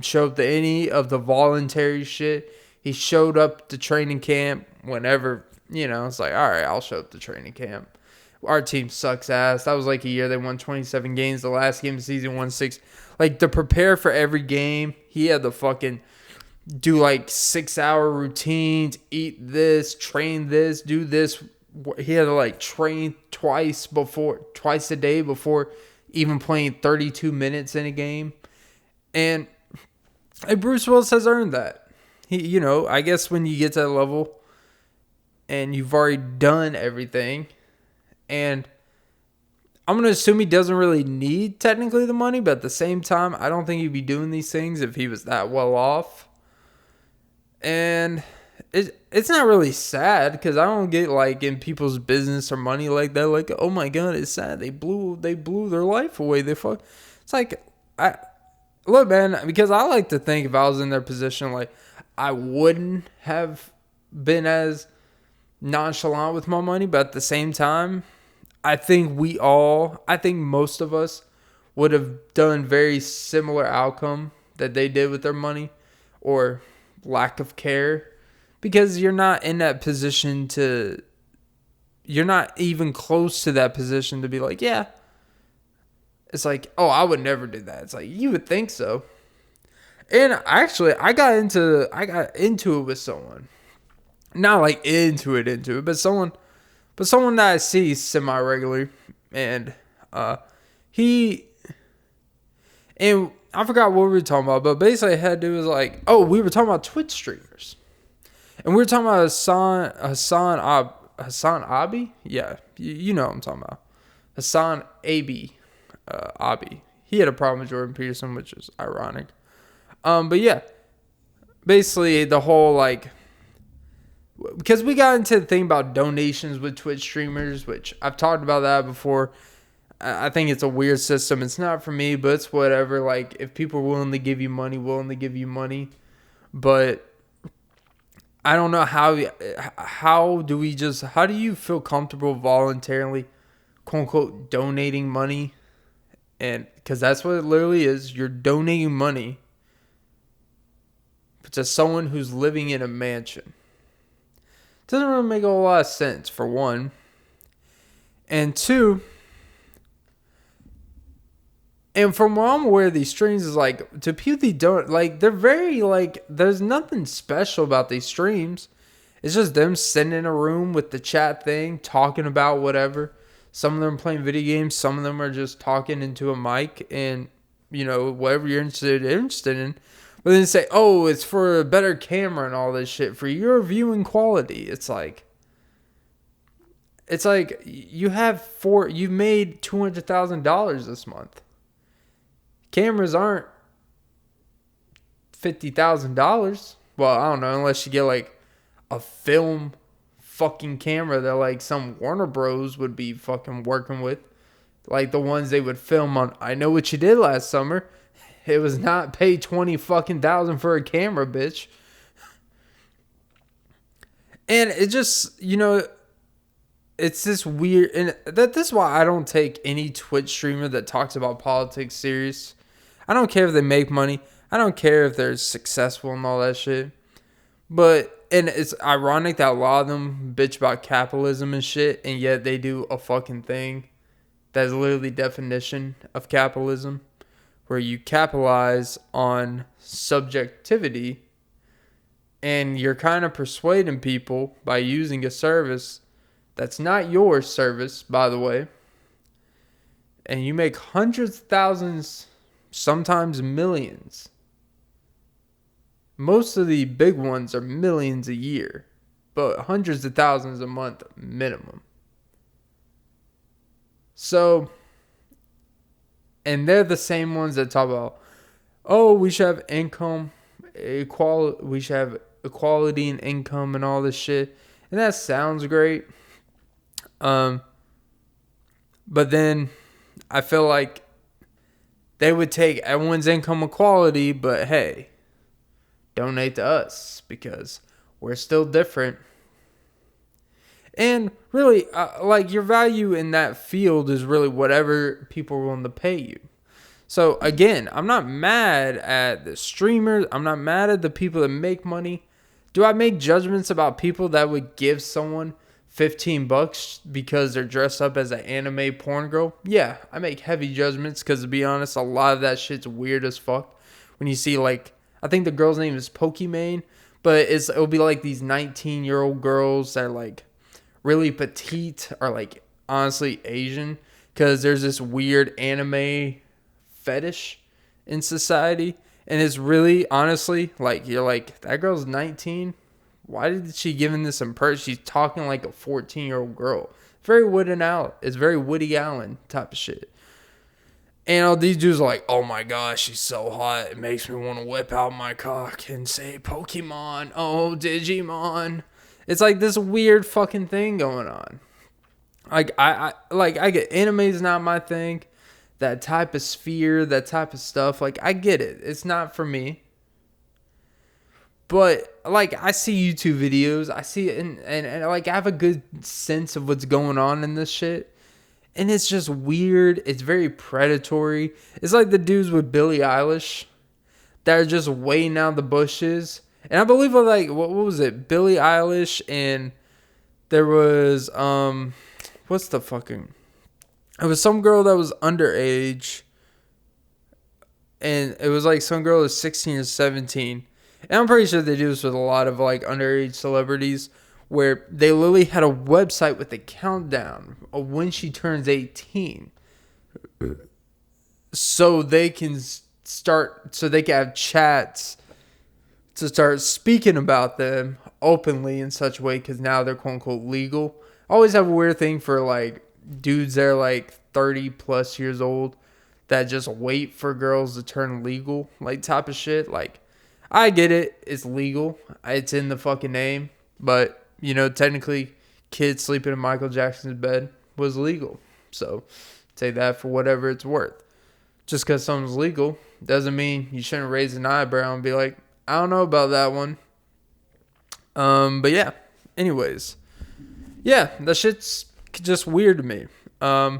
show up to any of the voluntary shit. He showed up to training camp whenever, you know, it's like, all right, I'll show up to training camp. Our team sucks ass. That was like a year they won 27 games. The last game of the season won 6. Like, to prepare for every game, he had to fucking do like 6-hour routines, eat this, train this, do this. He had to like train twice a day before even playing 32 minutes in a game. And Bruce Willis has earned that. He, you know, I guess when you get to that level and you've already done everything, and I'm going to assume he doesn't really need technically the money, but at the same time, I don't think he'd be doing these things if he was that well off. And it's not really sad, because I don't get like in people's business or money like that. Like, oh my God, it's sad. They blew their life away. It's like, look, man, because I like to think if I was in their position, like, I wouldn't have been as nonchalant with my money. But at the same time, I think most of us would have done very similar outcome that they did with their money, or lack of care, because you're not in that position you're not even close to that position to be like, yeah. It's like, oh, I would never do that. It's like, you would think so. And actually, I got into it with someone. Not like into it, but someone that I see semi-regularly. And and I forgot what we were talking about, but basically I had to do was like, oh, we were talking about Twitch streamers. And we were talking about Hassan Abi? Yeah, you know what I'm talking about. Hassan Abi. Abi. He had a problem with Jordan Peterson, which is ironic. But yeah, basically the whole like, because we got into the thing about donations with Twitch streamers, which I've talked about that before. I think it's a weird system. It's not for me, but it's whatever. Like, if people are willing to give you money. But I don't know how do you feel comfortable voluntarily, quote unquote, donating money? And because that's what it literally is. You're donating money to someone who's living in a mansion. Doesn't really make a whole lot of sense, for one. And two, And from what I'm aware, these streams is like, to people that don't, like, they're very, like, there's nothing special about these streams. It's just them sitting in a room with the chat thing, talking about whatever. Some of them are playing video games. Some of them are just talking into a mic and, whatever you're interested in. But then say, oh, it's for a better camera and all this shit, for your viewing quality. It's like you've made $200,000 this month. Cameras aren't $50,000. Well, I don't know, unless you get like a film fucking camera that like some Warner Bros would be fucking working with, like the ones they would film on I Know What You Did Last Summer. It was not pay 20 fucking thousand for a camera, bitch. And it just, it's this weird, and that's why I don't take any Twitch streamer that talks about politics serious. I don't care if they make money. I don't care if they're successful and all that shit. And it's ironic that a lot of them bitch about capitalism and shit, and yet they do a fucking thing that's literally definition of capitalism, where you capitalize on subjectivity, and you're kind of persuading people by using a service that's not your service, by the way, and you make hundreds of thousands, sometimes millions. Most of the big ones are millions a year, but hundreds of thousands a month minimum. So, and they're the same ones that talk about, oh, we should have income equality, we should have equality in income and all this shit. And that sounds great. But then I feel like they would take everyone's income equality, but hey, donate to us because we're still different. And really, like, your value in that field is really whatever people are willing to pay you. So again, I'm not mad at the streamers. I'm not mad at the people that make money. Do I make judgments about people that would give someone $15 because they're dressed up as an anime porn girl? Yeah, I make heavy judgments because, to be honest, a lot of that shit's weird as fuck. When you see, like, I think the girl's name is Pokimane, but it'll be like these 19-year-old girls that are like really petite or like honestly Asian, because there's this weird anime fetish in society. And it's really, honestly, like, you're like, that girl's 19. Why did she give him this in person? She's talking like a 14-year-old girl. Very It's very Woody Allen type of shit. And all these dudes are like, oh my gosh, she's so hot. It makes me want to whip out my cock and say Pokemon. Oh, Digimon. It's like this weird fucking thing going on. Like, I get anime's not my thing. That type of sphere, that type of stuff. Like, I get it. It's not for me. But, like, I see YouTube videos. I see it, and like, I have a good sense of what's going on in this shit. And it's just weird. It's very predatory. It's like the dudes with Billie Eilish that are just waiting out the bushes. And I believe, like, what was it? Billie Eilish, and there was, what's the fucking... It was some girl that was underage. And it was like some girl that was 16 or 17. And I'm pretty sure they do this with a lot of, like, underage celebrities, where they literally had a website with a countdown of when she turns 18. So they can have chats to start speaking about them openly in such a way, because now they're quote unquote legal. I always have a weird thing for, like, dudes that are like 30 plus years old that just wait for girls to turn legal, like, type of shit. Like, I get it. It's legal. It's in the fucking name. But, technically, kids sleeping in Michael Jackson's bed was legal. So, take that for whatever it's worth. Just because something's legal doesn't mean you shouldn't raise an eyebrow and be like, I don't know about that one. But yeah. Anyways. Yeah, that shit's just weird to me. I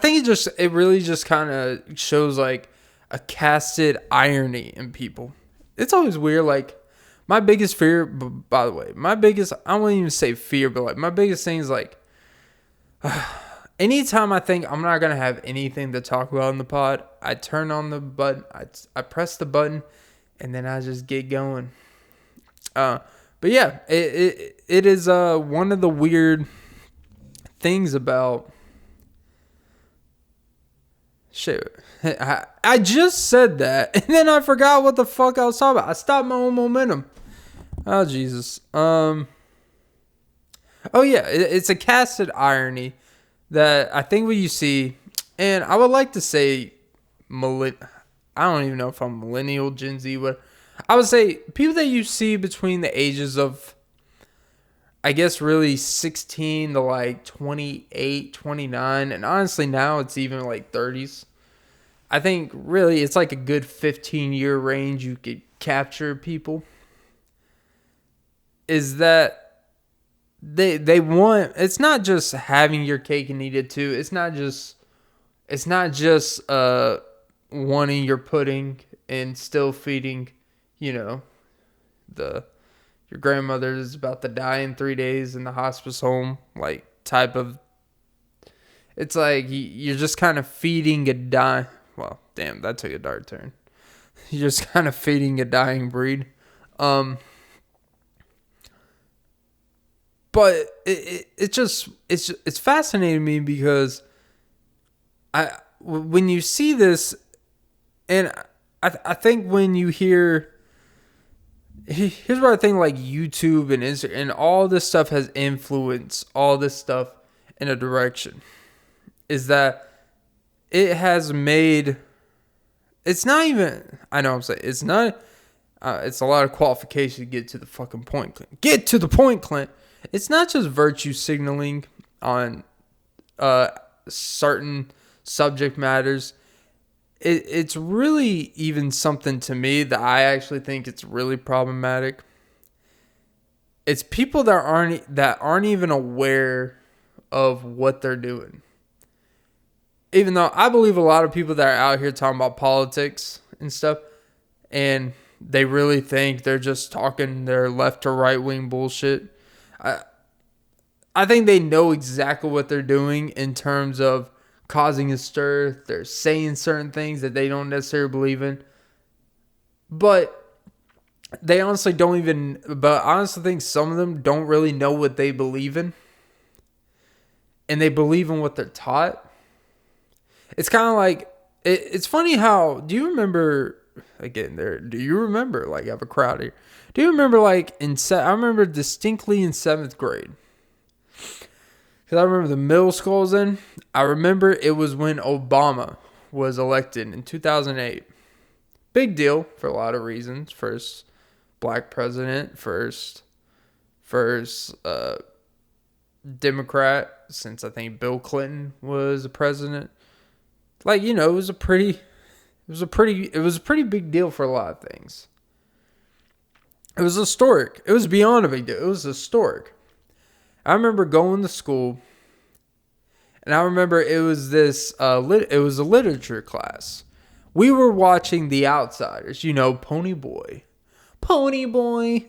think it really just kind of shows, like, a casted irony in people. It's always weird. Like, my biggest fear, I won't even say fear, but, like, my biggest thing is, like, anytime I think I'm not going to have anything to talk about in the pod, I turn on the button, I press the button, and then I just get going. But yeah, it is one of the weird things about... Shit. I just said that, and then I forgot what the fuck I was talking about. I stopped my own momentum. Oh, Jesus. Oh, yeah, it's a casted irony that I think what you see, and I would like to say, I don't even know if I'm millennial, Gen Z, but I would say people that you see between the ages of, I guess, really 16 to like 28, 29, and honestly now it's even like 30s. I think really it's like a good 15-year range you could capture people. Is that they want, it's not just having your cake and eat it too. It's not just wanting your pudding and still feeding, your grandmother is about to die in 3 days in the hospice home, like type of. It's like you're just kind of feeding a dying. Well, damn, that took a dark turn. You're just kind of feeding a dying breed. But it's fascinating to me because when you see this, and I think when you hear, here's what I think, like YouTube and Instagram and all this stuff has influenced all this stuff in a direction, is that it has made, it's not even, I know what I'm saying, it's not, it's a lot of qualification to get to the fucking point, Clint. Get to the point, Clint. It's not just virtue signaling on certain subject matters. It's really even something to me that I actually think it's really problematic. It's people that aren't even aware of what they're doing. Even though I believe a lot of people that are out here talking about politics and stuff, and they really think they're just talking their left to right wing bullshit. I think they know exactly what they're doing in terms of causing a stir. They're saying certain things that they don't necessarily believe in. But they honestly don't even... But I honestly think some of them don't really know what they believe in. And they believe in what they're taught. It's kind of like... It's funny how... Do you remember... Again, do you remember... Like, I have a crowd here. Do you remember, like, I remember distinctly in 7th grade. Because I remember the middle school I was in. I remember it was when Obama was elected in 2008. Big deal for a lot of reasons. First black president. First Democrat. Since I think Bill Clinton was the president. Like, it was a pretty big deal for a lot of things. It was historic. It was beyond a big deal. It was historic. I remember going to school, and I remember it was this. It was a literature class. We were watching The Outsiders. Pony Boy. Apparently,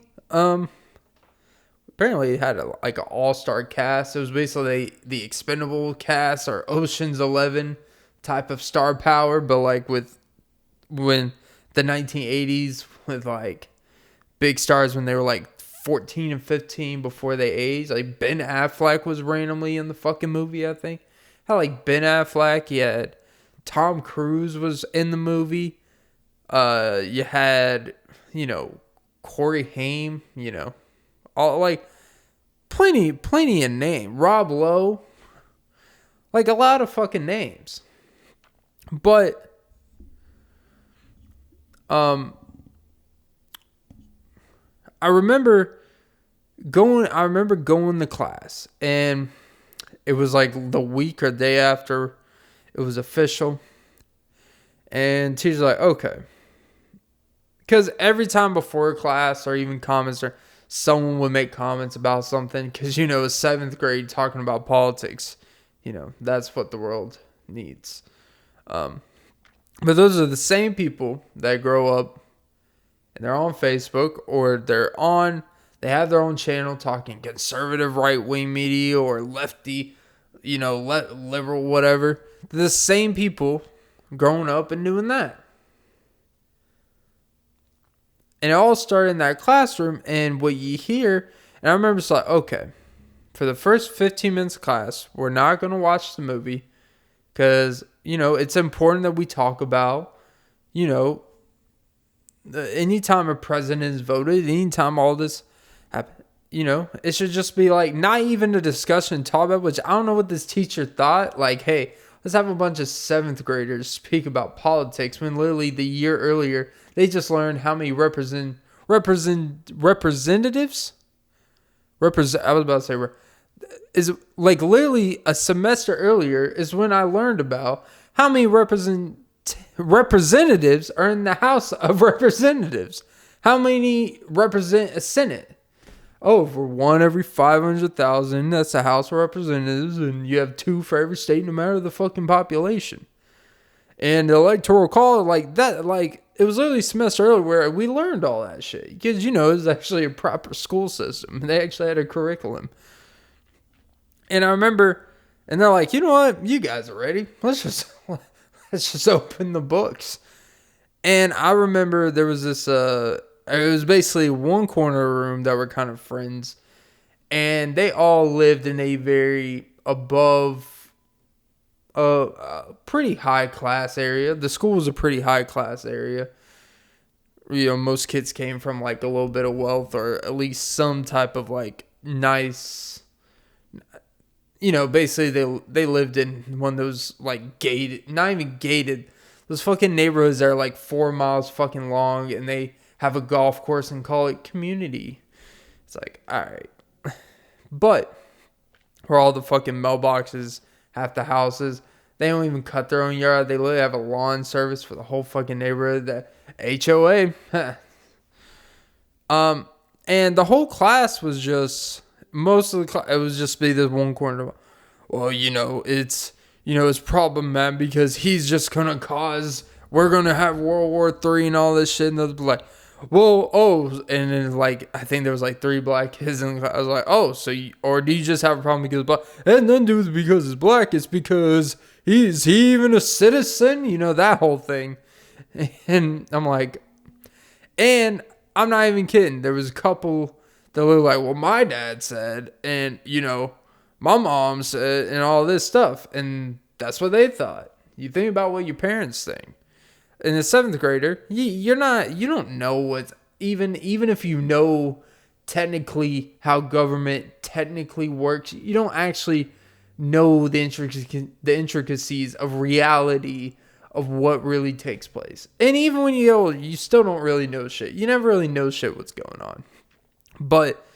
it had an all-star cast. It was basically the Expendable cast or Ocean's 11 type of star power, but like when the 1980s with like big stars when they were like 14 and 15 before they aged. Like Ben Affleck was randomly in the fucking movie, I think. Had like Ben Affleck, you had Tom Cruise was in the movie. You had, Corey Haim, all like plenty of name. Rob Lowe. Like a lot of fucking names. But I remember going to class, and it was like the week or day after it was official. And teacher's like, okay. Because every time before class or even comments, or someone would make comments about something, because, it's 7th grade talking about politics. That's what the world needs. But those are the same people that grow up and they're on Facebook, or they have their own channel talking conservative right-wing media or lefty liberal, whatever. The same people growing up and doing that. And it all started in that classroom, and what you hear, and I remember it's like, okay, for the first 15 minutes of class, we're not going to watch the movie because, it's important that we talk about, anytime a president is voted, anytime all this happens, it should just be like, not even a discussion talk about, which I don't know what this teacher thought. Like, hey, let's have a bunch of 7th graders speak about politics when literally the year earlier, they just learned how many representatives. I was about to say, is like literally a semester earlier is when I learned about how many representatives are in the House of Representatives. How many represent a Senate? Oh, for one every 500,000, that's the House of Representatives, and you have 2 for every state, no matter the fucking population. And the electoral college, like that, like it was literally a semester earlier where we learned all that shit. Because, it was actually a proper school system. They actually had a curriculum. And I remember, and they're like, you know what? You guys are ready. Let's just open the books. And I remember there was this, it was basically one corner of the room that were kind of friends. And they all lived in a very above, pretty high class area. The school was a pretty high class area. Most kids came from like a little bit of wealth or at least some type of like nice, basically they lived in one of those like gated, not even gated, those fucking neighborhoods that are like 4 miles fucking long and they have a golf course and call it community. It's like, all right. But where all the fucking mailboxes, half the houses, they don't even cut their own yard. They literally have a lawn service for the whole fucking neighborhood. That HOA. And the whole class was just, most of the class, it was just be this one corner. Well, it's problematic because he's just going to cause, we're going to have World War III and all this shit. And they're like, and then like, I think there was like 3 black kids in the class. I was like, or do you just have a problem because black? And then do it because it's black. It's because is he even a citizen? That whole thing. And I'm like, and I'm not even kidding. There was a couple that were like, well, my dad said, and my mom said, and all this stuff. And that's what they thought. You think about what your parents think. In the 7th grader, you don't know what's, even if you know technically how government technically works, you don't actually know the intricacies of reality of what really takes place. And even when you're old, you still don't really know shit. You never really know shit what's going on. But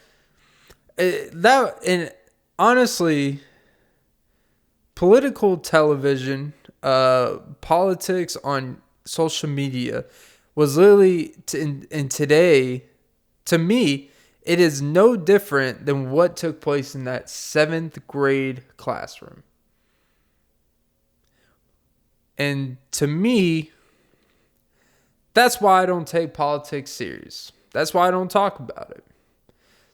and honestly, political television, politics on social media was literally, in today, to me, it is no different than what took place in that 7th grade classroom. And to me, that's why I don't take politics serious. That's why I don't talk about it.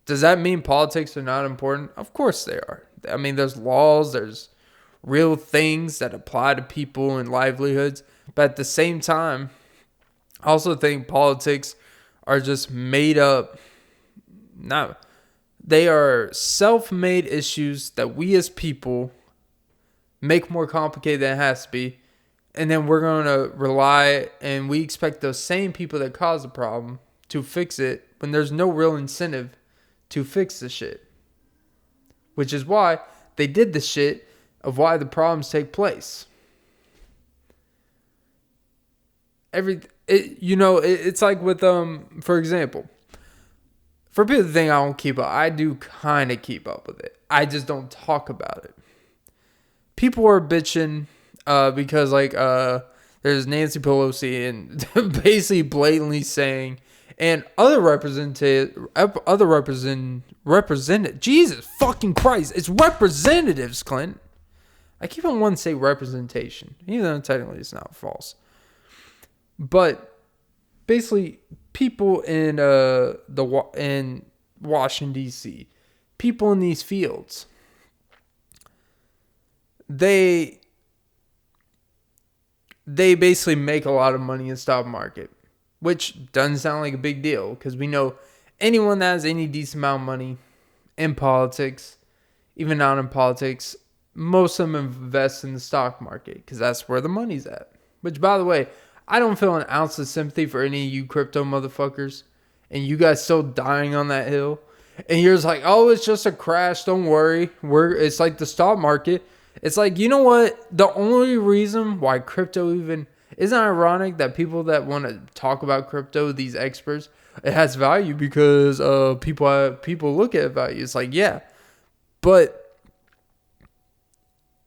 Does that mean politics are not important? Of course they are. I mean, there's laws, there's real things that apply to people and livelihoods. But at the same time, I also think politics are just made up. They are self-made issues that we as people make more complicated than it has to be. And then we're going to rely, and we expect those same people that cause the problem to fix it when there's no real incentive to fix the shit. Which is why they did the shit of why the problems take place. It's like with, for example, for people that think I don't keep up, I do kind of keep up with it. I just don't talk about it. People are bitching because there's Nancy Pelosi and basically blatantly saying, and Jesus fucking Christ, it's representatives, Clint. I keep on wanting to say representation, even though technically it's not false. But basically, people in in Washington D.C., people in these fields, they basically make a lot of money in the stock market, which doesn't sound like a big deal because we know anyone that has any decent amount of money in politics, even not in politics, most of them invest in the stock market because that's where the money's at. Which, by the way, I don't feel an ounce of sympathy for any of you crypto motherfuckers and you guys still dying on that hill. And you're just like, oh, it's just a crash. Don't worry. It's like the stock market. It's like, you know what? The only reason why crypto even... Isn't it ironic that people that want to talk about crypto, these experts, it has value because people look at value. It's like, yeah. But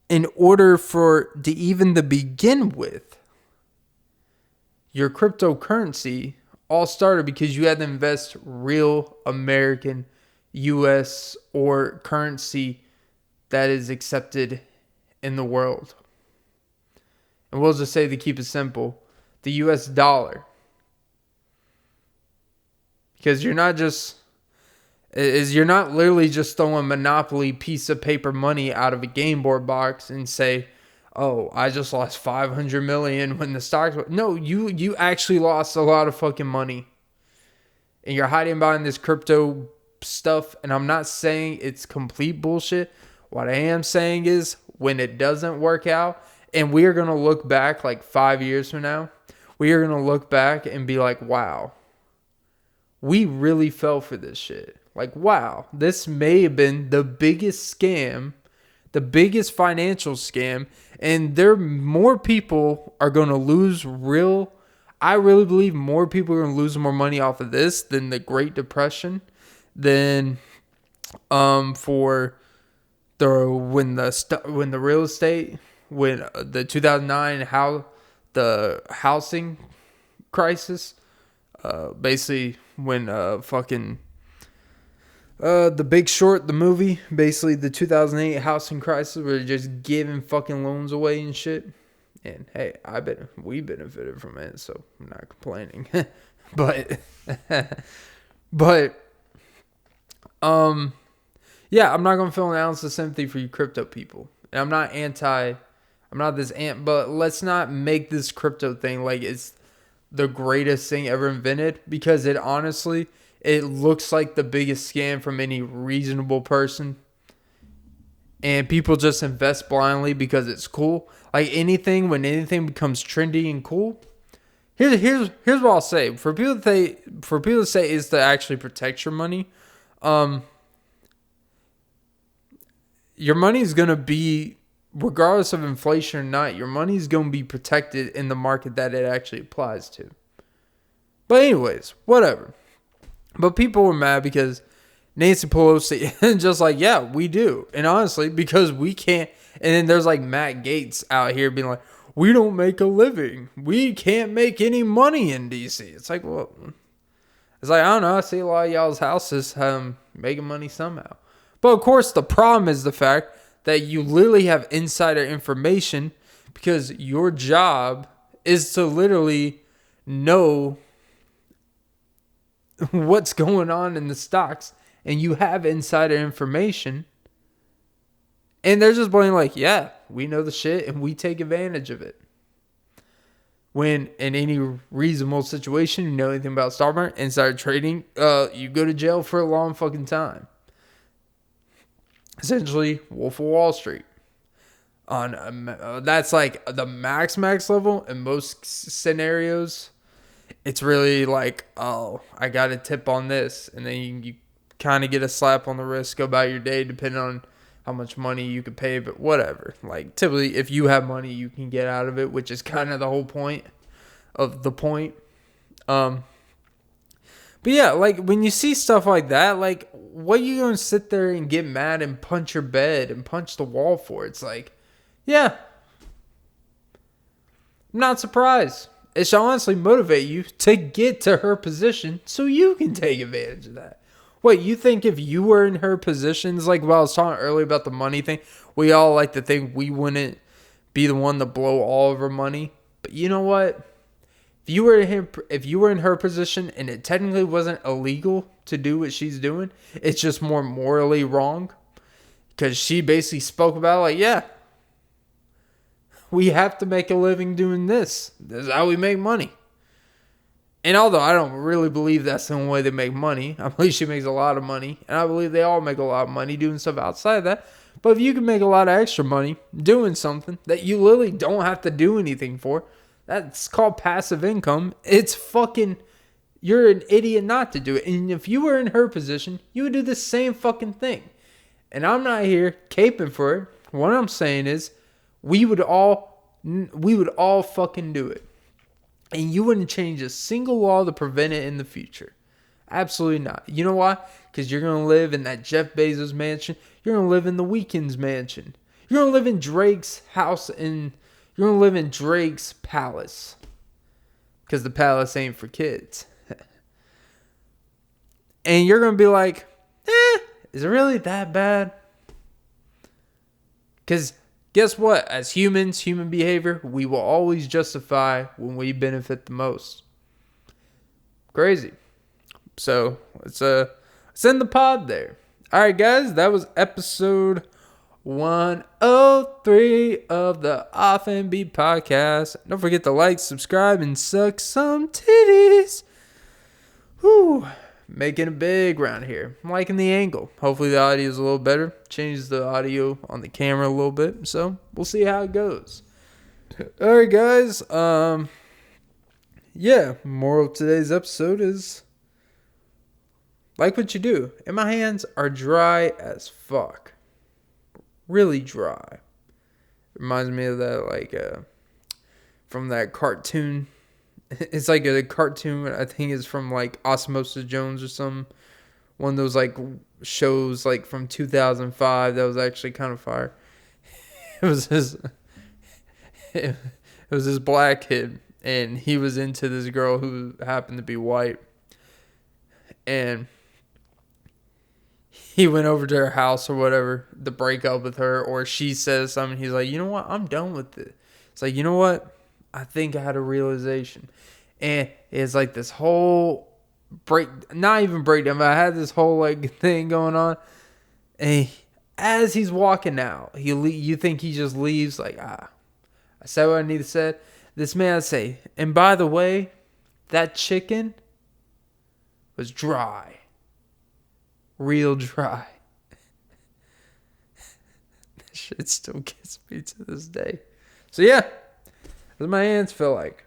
in order to even to begin with, your cryptocurrency all started because you had to invest real American, U.S. or currency that is accepted in the world. And we'll just say, to keep it simple, the U.S. dollar. Because you're not literally just throwing a Monopoly piece of paper money out of a game board box and say, oh, I just lost 500 million when the stocks... No, you actually lost a lot of fucking money. And you're hiding behind this crypto stuff. And I'm not saying it's complete bullshit. What I am saying is when it doesn't work out, and we are going to look back like 5 years from now, we are going to look back and be like, wow, we really fell for this shit. Like, wow, this may have been the biggest scam, the biggest financial scam, and more people are going to lose I really believe more people are going to lose more money off of this than the Great Depression, than for when the real estate, when the 2009 the housing crisis, basically when The Big Short, the movie, basically the 2008 housing crisis, where they're just giving fucking loans away and shit. And hey, we benefited from it, so I'm not complaining. but yeah, I'm not gonna feel an ounce of sympathy for you crypto people. And I'm not this but let's not make this crypto thing like it's the greatest thing ever invented, because it honestly, it looks like the biggest scam from any reasonable person. And people just invest blindly because it's cool. Like when anything becomes trendy and cool. Here's what I'll say. For people to say is to actually protect your money. Your money is gonna be, regardless of inflation or not, your money is gonna be protected in the market that it actually applies to. But anyways, whatever. But people were mad because Nancy Pelosi, just like, yeah, we do. And honestly, because we can't. And then there's like Matt Gaetz out here being like, we don't make a living. We can't make any money in D.C. It's like, well, it's like, I don't know. I see a lot of y'all's houses making money somehow. But of course, the problem is the fact that you literally have insider information, because your job is to literally know what's going on in the stocks, and you have insider information, and they're just playing like, yeah, we know the shit and we take advantage of it. When in any reasonable situation, you know anything about stock market, insider trading, you go to jail for a long fucking time. Essentially, Wolf of Wall Street. That's like the max level. In most scenarios, it's really like, oh, I got a tip on this, and then you kind of get a slap on the wrist, go about your day, depending on how much money you could pay, but whatever. Like, typically, if you have money, you can get out of it, which is kind of the whole point of the point. But yeah, like, when you see stuff like that, like, what are you going to sit there and get mad and punch your bed and punch the wall for? It's like, yeah, I'm not surprised. It should honestly motivate you to get to her position so you can take advantage of that. Wait, you think if you were in her positions, like what I was talking earlier about the money thing, we all like to think we wouldn't be the one to blow all of our money? But you know what? If you were in her position and it technically wasn't illegal to do what she's doing, it's just more morally wrong, because she basically spoke about it like, yeah, we have to make a living doing this. This is how we make money. And although I don't really believe that's the only way they make money, I believe she makes a lot of money. And I believe they all make a lot of money doing stuff outside of that. But if you can make a lot of extra money doing something that you literally don't have to do anything for, that's called passive income. It's fucking, you're an idiot not to do it. And if you were in her position, you would do the same fucking thing. And I'm not here caping for it. What I'm saying is, we would all fucking do it. And you wouldn't change a single law to prevent it in the future. Absolutely not. You know why? Because you're going to live in that Jeff Bezos mansion. You're going to live in the Weeknd's mansion. You're going to live in Drake's house. And you're going to live in Drake's palace. Because the palace ain't for kids. And you're going to be like, is it really that bad? Because guess what? As humans, human behavior, we will always justify when we benefit the most. Crazy. So, let's end the pod there. Alright, guys. That was episode 103 of the Off and Beat podcast. Don't forget to like, subscribe, and suck some titties. Whew. Making it big around here. I'm liking the angle. Hopefully the audio is a little better. Changed the audio on the camera a little bit. So we'll see how it goes. Alright, guys. Yeah. Moral of today's episode is like what you do. And my hands are dry as fuck. Really dry. Reminds me of that from that cartoon. It's like a cartoon, I think it's from like Osmosis Jones or some one of those like shows like from 2005 that was actually kind of fire. It was this black kid, and he was into this girl who happened to be white, and he went over to her house or whatever to break up with her, or she says something. He's like, you know what? I'm done with it. It's like, you know what? I think I had a realization. And it's like this whole not even breakdown, but I had this whole like thing going on. And as he's walking out, you think he just leaves like, I said what I need to say. This man say, and by the way, that chicken was dry. Real dry. That shit still gets me to this day. So yeah. That's what my hands feel like.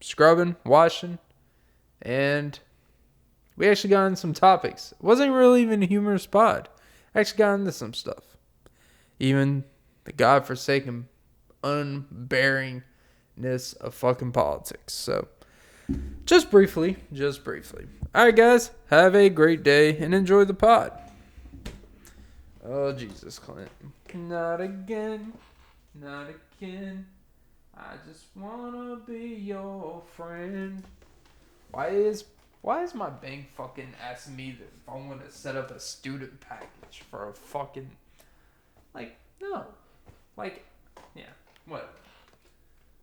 Scrubbing, washing, and we actually got into some topics. It wasn't really even a humorous pod. I actually got into some stuff. Even the godforsaken unbearingness of fucking politics. So, just briefly. Alright, guys. Have a great day and enjoy the pod. Oh, Jesus, Clint. Not again. Not again. I just wanna be your friend. Why is my bank fucking asking me if I want to set up a student package for a fucking, like, no. Like, yeah, whatever.